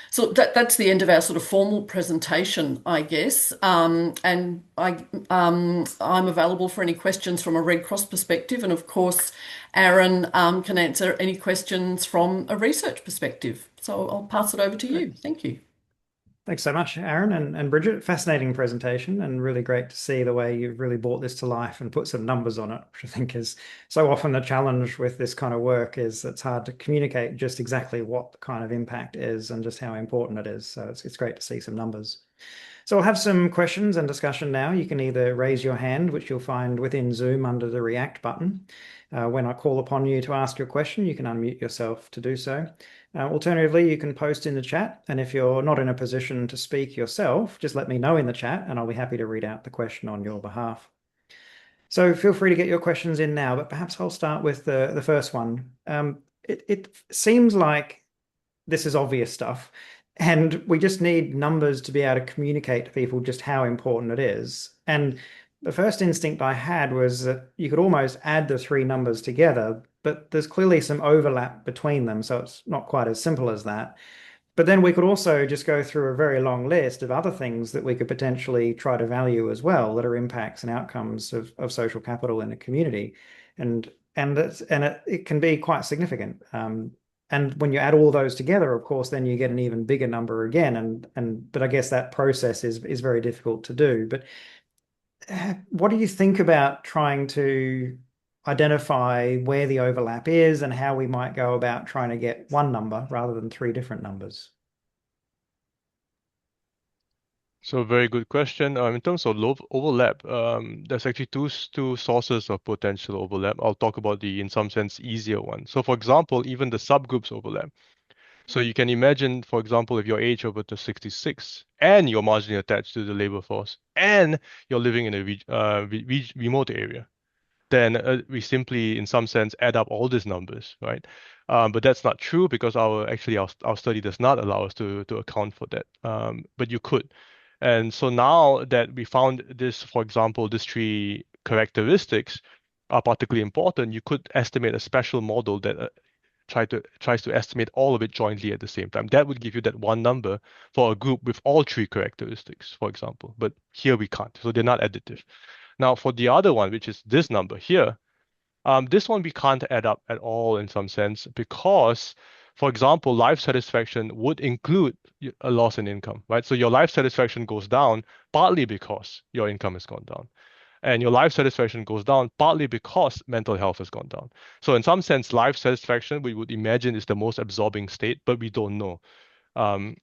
So that's the end of our sort of formal presentation, I guess. And I'm available for any questions from a Red Cross perspective. And of course, Aaron can answer any questions from a research perspective. So I'll pass it over to you. Thank you. Thanks so much, Aaron and Bridget. Fascinating presentation and really great to see the way you've really brought this to life and put some numbers on it, which I think is so often the challenge with this kind of work is it's hard to communicate just exactly what the kind of impact is and just how important it is. So it's great to see some numbers. So we'll have some questions and discussion now. You can either raise your hand, which you'll find within Zoom under the React button. When I call upon you to ask your question, you can unmute yourself to do so. Alternatively, you can post in the chat, and if you're not in a position to speak yourself, just let me know in the chat and I'll be happy to read out the question on your behalf. So feel free to get your questions in now, but perhaps I'll start with the first one. It seems like this is obvious stuff, and we just need numbers to be able to communicate to people just how important it is. And the first instinct I had was that you could almost add the three numbers together, but there's clearly some overlap between them, so it's not quite as simple as that. But then we could also just go through a very long list of other things that we could potentially try to value as well that are impacts and outcomes of social capital in a community. And it can be quite significant. And when you add all those together, of course, then you get an even bigger number again. But I guess that process is very difficult to do. But what do you think about trying to identify where the overlap is and how we might go about trying to get one number rather than three different numbers? So very good question. In terms of overlap, there's actually two sources of potential overlap. I'll talk about the, in some sense, easier one. So for example, even the subgroups overlap. So you can imagine, for example, if you're age over to 66 and you're marginally attached to the labor force and you're living in a remote area, then we simply, in some sense, add up all these numbers, right? But that's not true because our study does not allow us to account for that. But you could. And so now that we found this, for example, these three characteristics are particularly important, you could estimate a special model that tries to estimate all of it jointly at the same time. That would give you that one number for a group with all three characteristics, for example. But here we can't, so they're not additive. Now, for the other one, which is this number here, this one we can't add up at all in some sense because, for example, life satisfaction would include a loss in income, right? So your life satisfaction goes down partly because your income has gone down. And your life satisfaction goes down partly because mental health has gone down. So in some sense, life satisfaction we would imagine is the most absorbing state, but we don't know.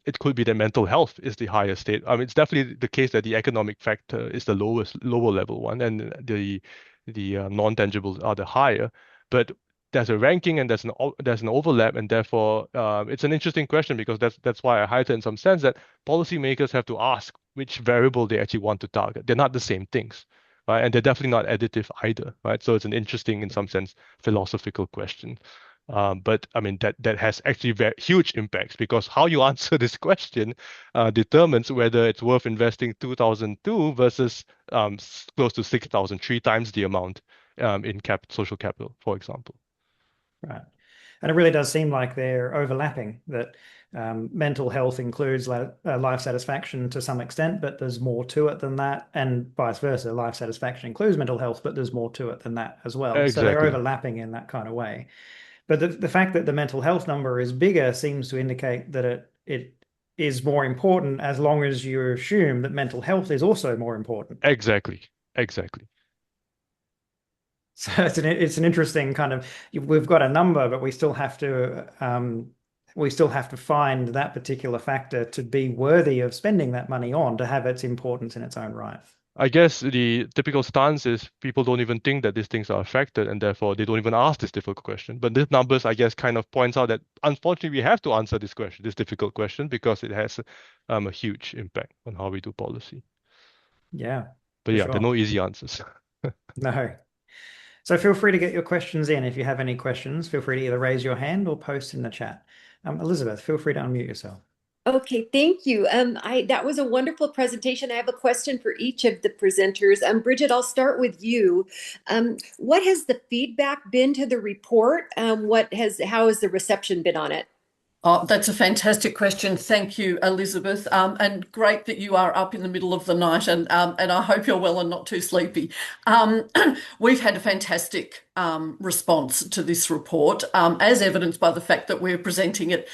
It could be that mental health is the highest state. I mean, it's definitely the case that the economic factor is the lower level one, and the non-tangibles are the higher. But there's a ranking and there's an overlap, and therefore it's an interesting question because that's why I highlighted in some sense that policymakers have to ask which variable they actually want to target. They're not the same things, right? And they're definitely not additive either, right? So it's an interesting, in some sense, philosophical question. But I mean that has actually very huge impacts because how you answer this question determines whether it's worth investing 2002 versus close to 6,000, three times the amount in social capital, for example. Right. And it really does seem like they're overlapping, that mental health includes life satisfaction to some extent, but there's more to it than that. And vice versa, life satisfaction includes mental health, but there's more to it than that as well. So they're Exactly. overlapping in that kind of way. But the fact that the mental health number is bigger seems to indicate that it is more important as long as you assume that mental health is also more important. Exactly. Exactly. So it's an interesting kind of, we've got a number, but we still have to find that particular factor to be worthy of spending that money on to have its importance in its own right. I guess the typical stance is people don't even think that these things are affected, and therefore they don't even ask this difficult question. But these numbers, I guess, kind of points out that unfortunately we have to answer this question, this difficult question, because it has a huge impact on how we do policy. Yeah, But for yeah, there are sure. no easy answers. No. So feel free to get your questions in. If you have any questions, feel free to either raise your hand or post in the chat. Elizabeth, feel free to unmute yourself. Okay, thank you. That was a wonderful presentation. I have a question for each of the presenters. Bridget, I'll start with you. What has the feedback been to the report? How has the reception been on it? Oh, that's a fantastic question. Thank you, Elizabeth. And great that you are up in the middle of the night, and I hope you're well and not too sleepy. Um, we've had a fantastic response to this report, as evidenced by the fact that we're presenting it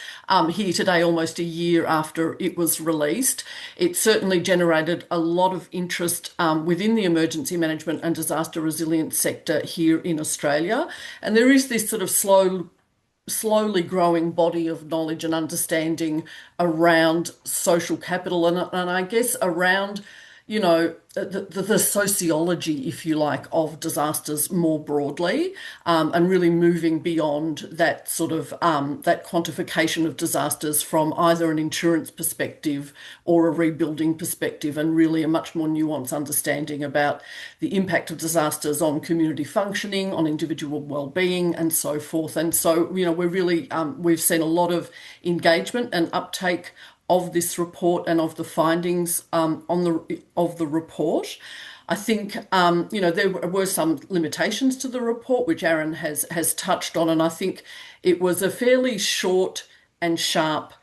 here today, almost a year after it was released. It certainly generated a lot of interest within the emergency management and disaster resilience sector here in Australia, and there is this sort of slowly growing body of knowledge and understanding around social capital and I guess around the sociology, if you like, of disasters more broadly, and really moving beyond that sort of that quantification of disasters from either an insurance perspective or a rebuilding perspective, and really a much more nuanced understanding about the impact of disasters on community functioning, on individual well-being, and so forth. And so, we're really we've seen a lot of engagement and uptake of this report and of the findings of the report. I think there were some limitations to the report, which Aaron has touched on, and I think it was a fairly short and sharp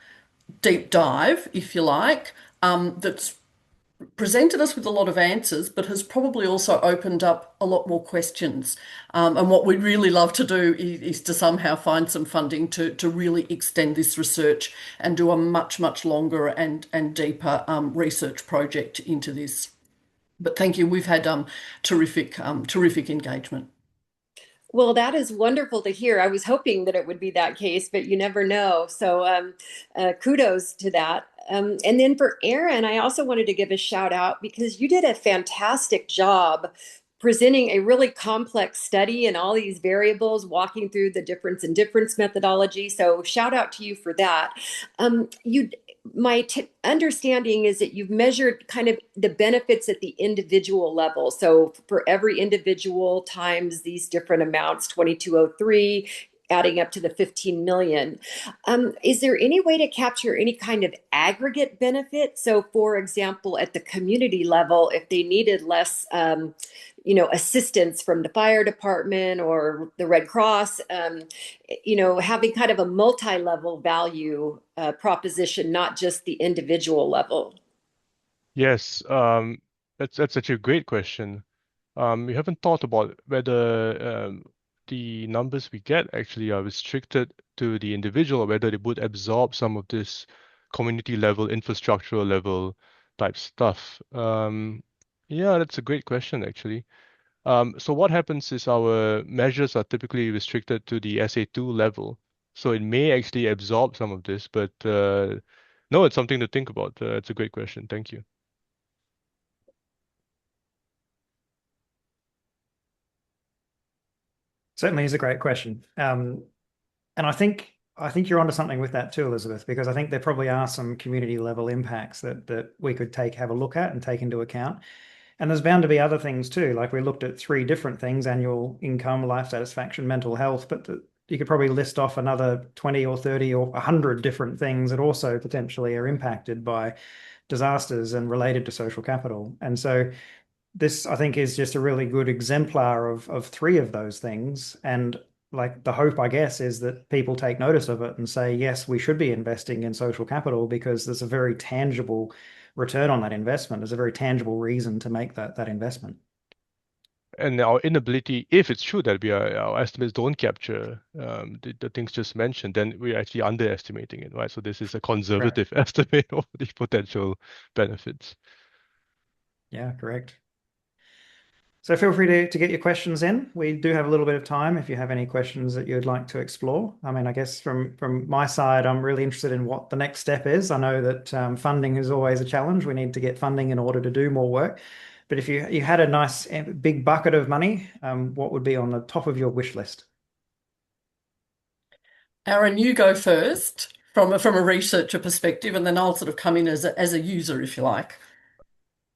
deep dive, if you like, that's presented us with a lot of answers, but has probably also opened up a lot more questions. And what we'd really love to do is to somehow find some funding to really extend this research and do a much, much longer and deeper research project into this. But thank you. We've had terrific engagement. Well, that is wonderful to hear. I was hoping that it would be that case, but you never know. So kudos to that. And then for Aaron, I also wanted to give a shout out because you did a fantastic job presenting a really complex study and all these variables, walking through the difference methodology. So shout out to you for that. You my understanding is that you've measured kind of the benefits at the individual level. So for every individual times these different amounts, 2203, adding up to the 15 million. Is there any way to capture any kind of aggregate benefit? So for example, at the community level, if they needed less assistance from the fire department or the Red Cross, having kind of a multi-level value proposition, not just the individual level. Yes, that's such a great question. We haven't thought about whether the numbers we get actually are restricted to the individual or whether they would absorb some of this community level, infrastructural level type stuff. Yeah, that's a great question actually. So what happens is our measures are typically restricted to the SA2 level. So it may actually absorb some of this, but no, it's something to think about. It's a great question. Thank you. Certainly is a great question. And I think you're onto something with that too, Elizabeth, because I think there probably are some community level impacts that we could have a look at and take into account. And there's bound to be other things too. Like we looked at three different things: annual income, life satisfaction, mental health. But you could probably list off another 20 or 30 or 100 different things that also potentially are impacted by disasters and related to social capital. And so this, I think, is just a really good exemplar of three of those things. And like the hope, I guess, is that people take notice of it and say, yes, we should be investing in social capital because there's a very tangible return on that investment. There's a very tangible reason to make that investment. And our inability, if it's true that our estimates don't capture the things just mentioned, then we're actually underestimating it, right? So this is a conservative estimate of the potential benefits. Yeah, correct. So feel free to get your questions in. We do have a little bit of time if you have any questions that you'd like to explore. I mean, I guess from my side, I'm really interested in what the next step is. I know that funding is always a challenge. We need to get funding in order to do more work. But if you had a nice big bucket of money, what would be on the top of your wish list? Aaron, you go first from a researcher perspective, and then I'll sort of come in as a user, if you like.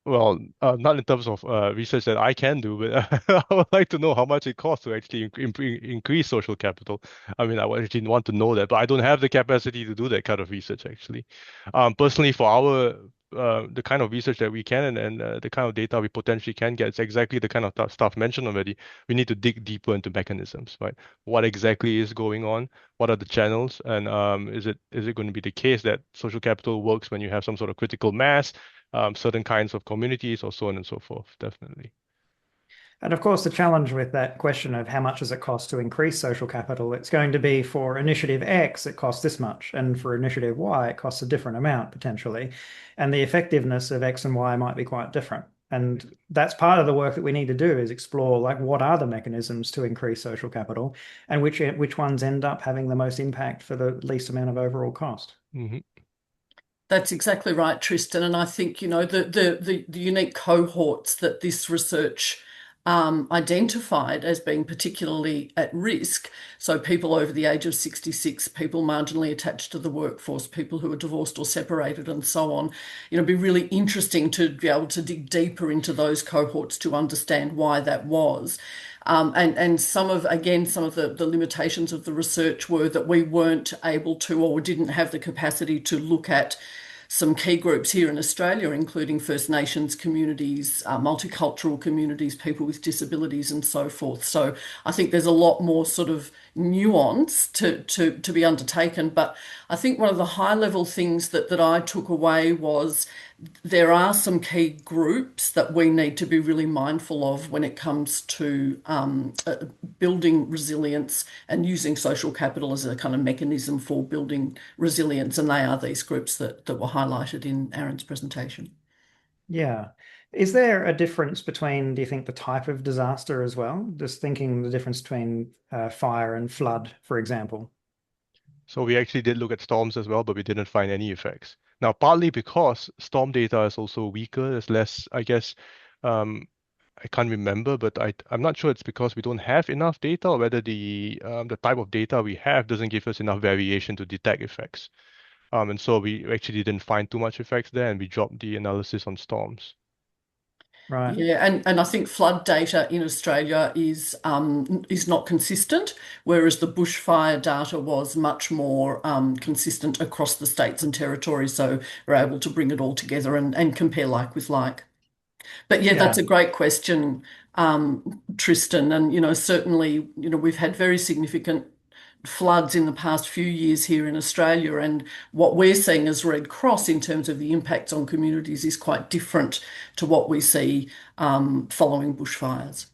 Well, not in terms of research that I can do, but I would like to know how much it costs to actually increase social capital. I mean, I would actually want to know that, but I don't have the capacity to do that kind of research actually. Personally, for our the kind of research that we can and the kind of data we potentially can get, it's exactly the kind of stuff mentioned already. We need to dig deeper into mechanisms, right? What exactly is going on? What are the channels? And is it going to be the case that social capital works when you have some sort of critical mass? Certain kinds of communities, or so on and so forth, definitely. And of course, the challenge with that question of how much does it cost to increase social capital, it's going to be for initiative X, it costs this much. And for initiative Y, it costs a different amount potentially. And the effectiveness of X and Y might be quite different. And that's part of the work that we need to do is explore like what are the mechanisms to increase social capital and which ones end up having the most impact for the least amount of overall cost. Mm-hmm. That's exactly right, Tristan. And I think, the unique cohorts that this research identified as being particularly at risk. So people over the age of 66, people marginally attached to the workforce, people who are divorced or separated, and so on. It'd be really interesting to be able to dig deeper into those cohorts to understand why that was. And some of the limitations of the research were that we weren't able to or didn't have the capacity to look at some key groups here in Australia, including First Nations communities, multicultural communities, people with disabilities, and so forth. So I think there's a lot more sort of nuance to be undertaken. But I think one of the high level things that I took away was there are some key groups that we need to be really mindful of when it comes to building resilience and using social capital as a kind of mechanism for building resilience. And they are these groups that were highlighted in Aaron's presentation. Yeah. Is there a difference between, do you think, the type of disaster as well? Just thinking the difference between fire and flood, for example. So we actually did look at storms as well, but we didn't find any effects. Now, partly because storm data is also weaker, there's less, I guess, um, I can't remember, but I'm not sure it's because we don't have enough data or whether the type of data we have doesn't give us enough variation to detect effects. And so we actually didn't find too much effects there, and we dropped the analysis on storms. Right. Yeah, and I think flood data in Australia is not consistent, whereas the bushfire data was much more consistent across the states and territories. So we're able to bring it all together and compare like with like. But yeah, Yeah. that's a great question, Tristan. And certainly, we've had very significant floods in the past few years here in Australia, and what we're seeing as Red Cross in terms of the impacts on communities is quite different to what we see following bushfires.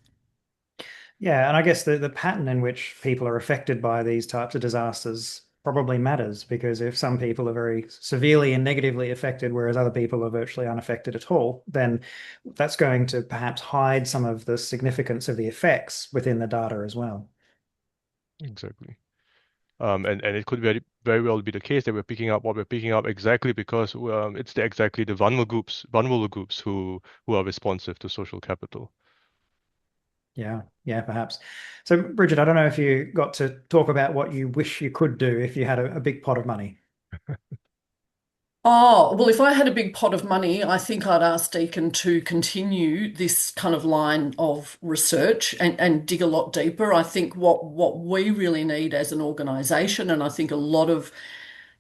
Yeah, and I guess the pattern in which people are affected by these types of disasters probably matters because if some people are very severely and negatively affected, whereas other people are virtually unaffected at all, then that's going to perhaps hide some of the significance of the effects within the data as well. Exactly. And it could very well be the case that we're picking up what we're picking up exactly because it's exactly the vulnerable groups who are responsive to social capital. Yeah, perhaps. So, Bridget, I don't know if you got to talk about what you wish you could do if you had a big pot of money. Oh, well, if I had a big pot of money, I think I'd ask Deakin to continue this kind of line of research and dig a lot deeper. I think what we really need as an organisation, and I think a lot of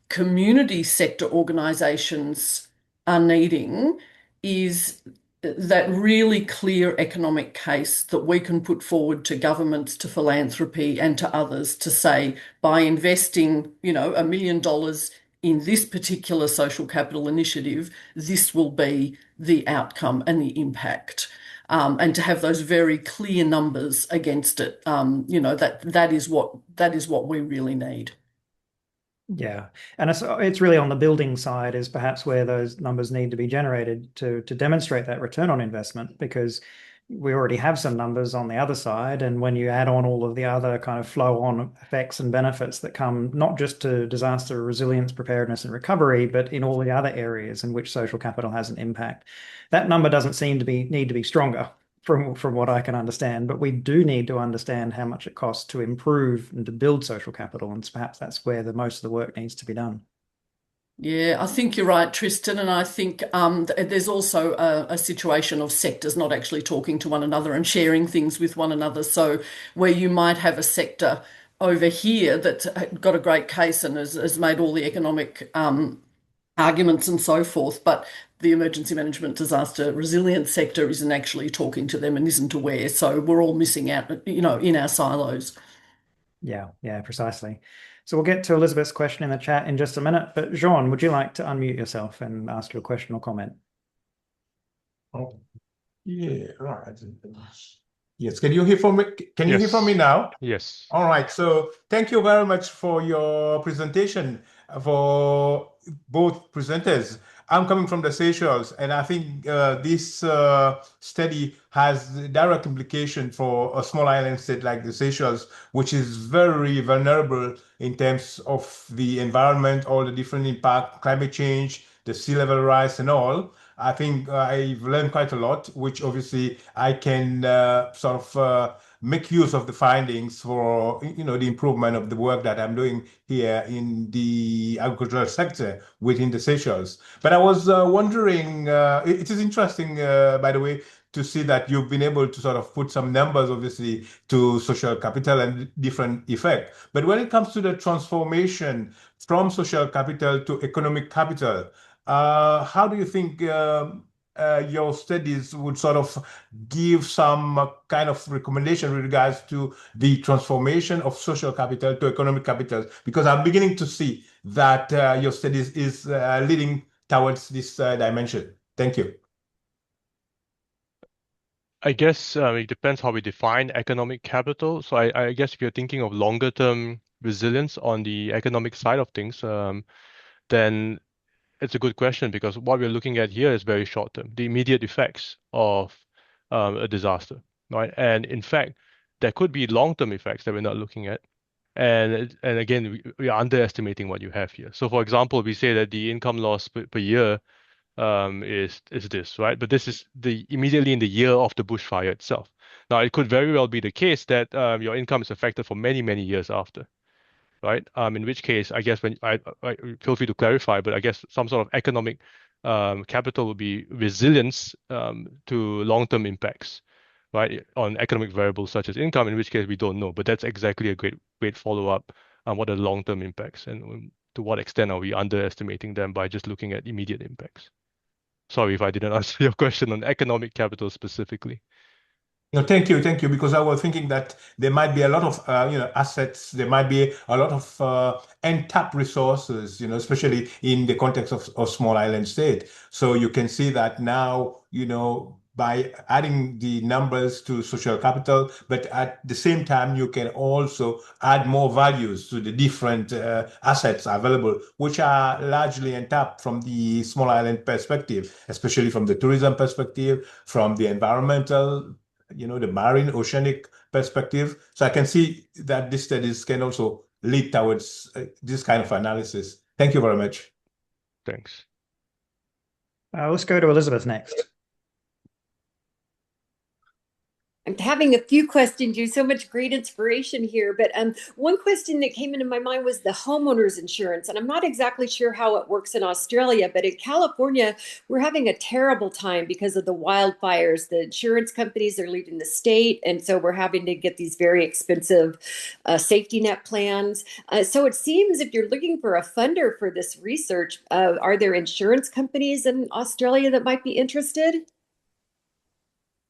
community sector organisations are needing, is that really clear economic case that we can put forward to governments, to philanthropy, and to others to say, by investing, $1 million in this particular social capital initiative, this will be the outcome and the impact. And to have those very clear numbers against it, that is what we really need. Yeah, and it's really on the building side is perhaps where those numbers need to be generated to demonstrate that return on investment because we already have some numbers on the other side, and when you add on all of the other kind of flow-on effects and benefits that come not just to disaster resilience, preparedness, and recovery, but in all the other areas in which social capital has an impact, that number doesn't seem to need to be stronger from what I can understand. But we do need to understand how much it costs to improve and to build social capital, and perhaps that's where the most of the work needs to be done. Yeah, I think you're right, Tristan. And I think there's also a situation of sectors not actually talking to one another and sharing things with one another. So, where you might have a sector over here that's got a great case and has made all the economic arguments and so forth, but the emergency management disaster resilience sector isn't actually talking to them and isn't aware. So, we're all missing out, in our silos. Yeah, precisely. So we'll get to Elizabeth's question in the chat in just a minute. But Jean, would you like to unmute yourself and ask your question or comment? Oh, yeah, right. Yes, can you hear from me? Can you hear from me Yes. now? Yes. All right. So thank you very much for your presentation for both presenters. I'm coming from the Seychelles, and I think this study has direct implication for a small island state like the Seychelles, which is very vulnerable in terms of the environment, all the different impact, climate change, the sea level rise and all. I think I've learned quite a lot, which obviously I can sort of make use of the findings for the improvement of the work that I'm doing here in the agricultural sector within the Seychelles. But I was wondering, it is interesting, by the way, to see that you've been able to sort of put some numbers, obviously, to social capital and different effect. But when it comes to the transformation from social capital to economic capital, how do you think your studies would sort of give some kind of recommendation with regards to the transformation of social capital to economic capital? Because I'm beginning to see that your studies is leading towards this dimension. Thank you. I guess it depends how we define economic capital. So I guess if you're thinking of longer term resilience on the economic side of things, then it's a good question because what we're looking at here is very short term, the immediate effects of a disaster, right? And in fact, there could be long term effects that we're not looking at. And again, we are underestimating what you have here. So for example, we say that the income loss per year is this, right? But this is the immediately in the year of the bushfire itself. Now, it could very well be the case that your income is affected for many, many years after, right? In which case, I guess when I feel free to clarify, but I guess some sort of economic capital will be resilience to long-term impacts, right, on economic variables such as income, in which case we don't know. But that's exactly a great follow-up on what are the long-term impacts and to what extent are we underestimating them by just looking at immediate impacts. Sorry if I didn't answer your question on economic capital specifically. No, thank you, because I was thinking that there might be a lot of assets, there might be a lot of untapped resources, especially in the context of small island state. So you can see that now, by adding the numbers to social capital, but at the same time, you can also add more values to the different assets available, which are largely untapped from the small island perspective, especially from the tourism perspective, from the environmental, the marine oceanic perspective. So I can see that these studies can also lead towards this kind of analysis. Thank you very much. Thanks. Let's go to Elizabeth next. I'm having a few questions. You so much great inspiration here, but one question that came into my mind was the homeowners insurance, and I'm not exactly sure how it works in Australia, but in California, we're having a terrible time because of the wildfires. The insurance companies are leaving the state, and so we're having to get these very expensive safety net plans. So it seems if you're looking for a funder for this research, are there insurance companies in Australia that might be interested?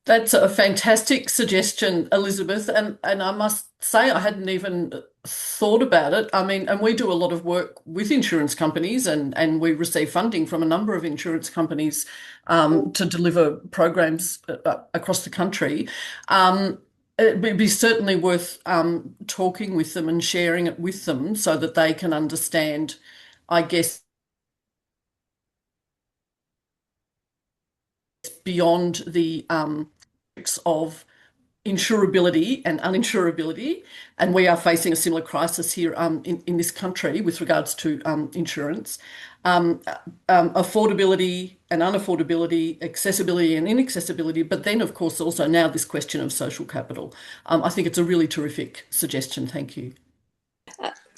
That's a fantastic suggestion, Elizabeth. And I must say, I hadn't even thought about it. I mean, and we do a lot of work with insurance companies and we receive funding from a number of insurance companies to deliver programs across the country. It'd be certainly worth talking with them and sharing it with them so that they can understand, I guess, beyond the of insurability and uninsurability, and we are facing a similar crisis here in this country with regards to insurance. Affordability and unaffordability, accessibility and inaccessibility, but then, of course, also now this question of social capital. I think it's a really terrific suggestion. Thank you.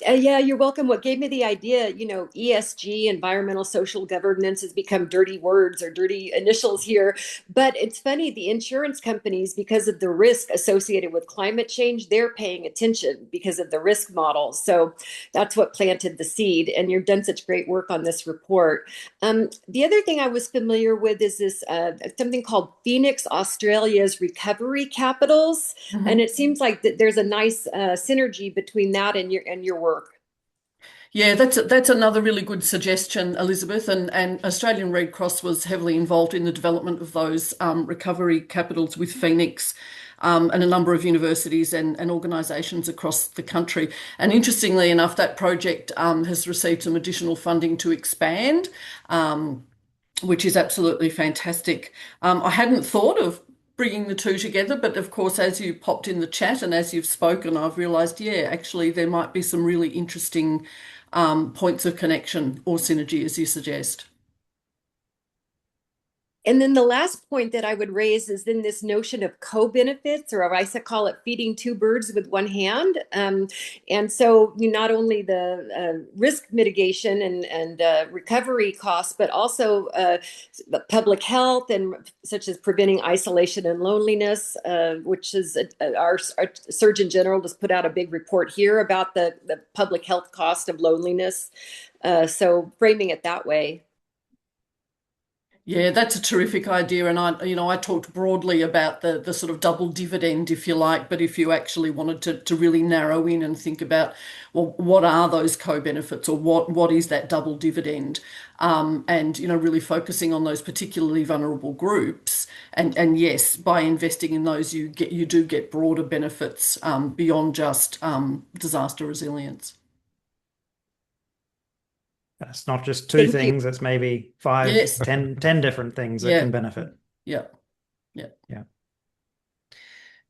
Yeah, you're welcome. What gave me the idea, ESG, environmental social governance, has become dirty words or dirty initials here. But it's funny, the insurance companies, because of the risk associated with climate change, they're paying attention because of the risk models. So that's what planted the seed. And you've done such great work on this report. The other thing I was familiar with is this something called Phoenix Australia's Recovery Capitals. Mm-hmm. And it seems like there's a nice synergy between that and your work. Yeah, that's another really good suggestion, Elizabeth. And Australian Red Cross was heavily involved in the development of those recovery capitals with Phoenix and a number of universities and organisations across the country. And interestingly enough, that project has received some additional funding to expand, which is absolutely fantastic. I hadn't thought of bringing the two together, but of course, as you popped in the chat and as you've spoken, I've realised, yeah, actually there might be some really interesting points of connection or synergy, as you suggest. And then the last point that I would raise is then this notion of co-benefits, or I call it feeding two birds with one hand. And so not only the risk mitigation and recovery costs, but also public health, and such as preventing isolation and loneliness, which is our Surgeon General just put out a big report here about the public health cost of loneliness. So framing it that way. Yeah, that's a terrific idea. And I talked broadly about the sort of double dividend, if you like, but if you actually wanted to really narrow in and think about, well, what are those co-benefits, or what is that double dividend? And really focusing on those particularly vulnerable groups. And yes, by investing in those, you do get broader benefits beyond just disaster resilience. It's not just two Thank you. things, it's maybe 5, Yes. 10 different things that Yeah. can benefit. Yeah. Yeah.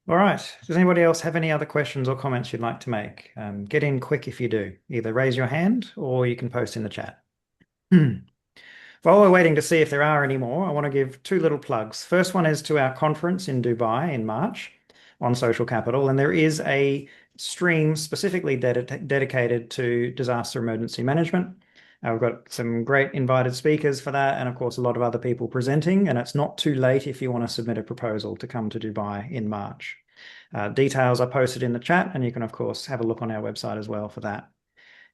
All right. Does anybody else have any other questions or comments you'd like to make? Get in quick if you do. Either raise your hand or you can post in the chat. While we're waiting to see if there are any more, I want to give 2 little plugs. First one is to our conference in Dubai in March on social capital, and there is a stream specifically dedicated to disaster emergency management. We've got some great invited speakers for that, and of course a lot of other people presenting, and it's not too late if you want to submit a proposal to come to Dubai in March. Details are posted in the chat, and you can of course have a look on our website as well for that.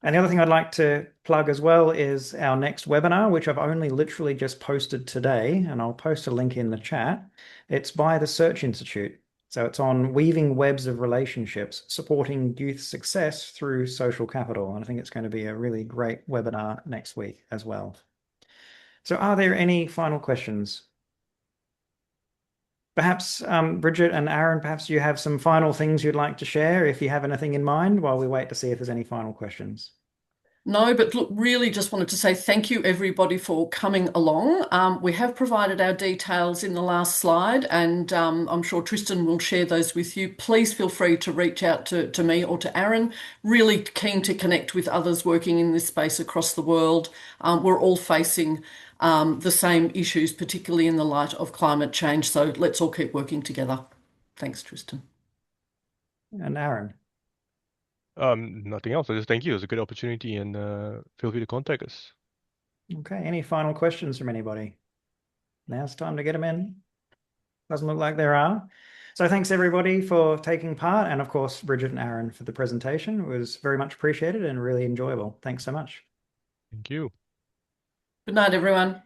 And the other thing I'd like to plug as well is our next webinar, which I've only literally just posted today, and I'll post a link in the chat. It's by the Search Institute. So it's on weaving webs of relationships, supporting youth success through social capital. And I think it's going to be a really great webinar next week as well. So are there any final questions? Perhaps Bridget and Aaron, perhaps you have some final things you'd like to share if you have anything in mind while we wait to see if there's any final questions. No, but look, really just wanted to say thank you everybody for coming along. We have provided our details in the last slide, and I'm sure Tristan will share those with you. Please feel free to reach out to me or to Aaron. Really keen to connect with others working in this space across the world. We're all facing the same issues, particularly in the light of climate change. So let's all keep working together. Thanks, Tristan. And Aaron. Nothing else. I just thank you. It was a good opportunity, and feel free to contact us. Okay, any final questions from anybody? Now's time to get them in. Doesn't look like there are. So thanks everybody for taking part, and of course Bridget and Aaron for the presentation. It was very much appreciated and really enjoyable. Thanks so much. Thank you. Good night, everyone.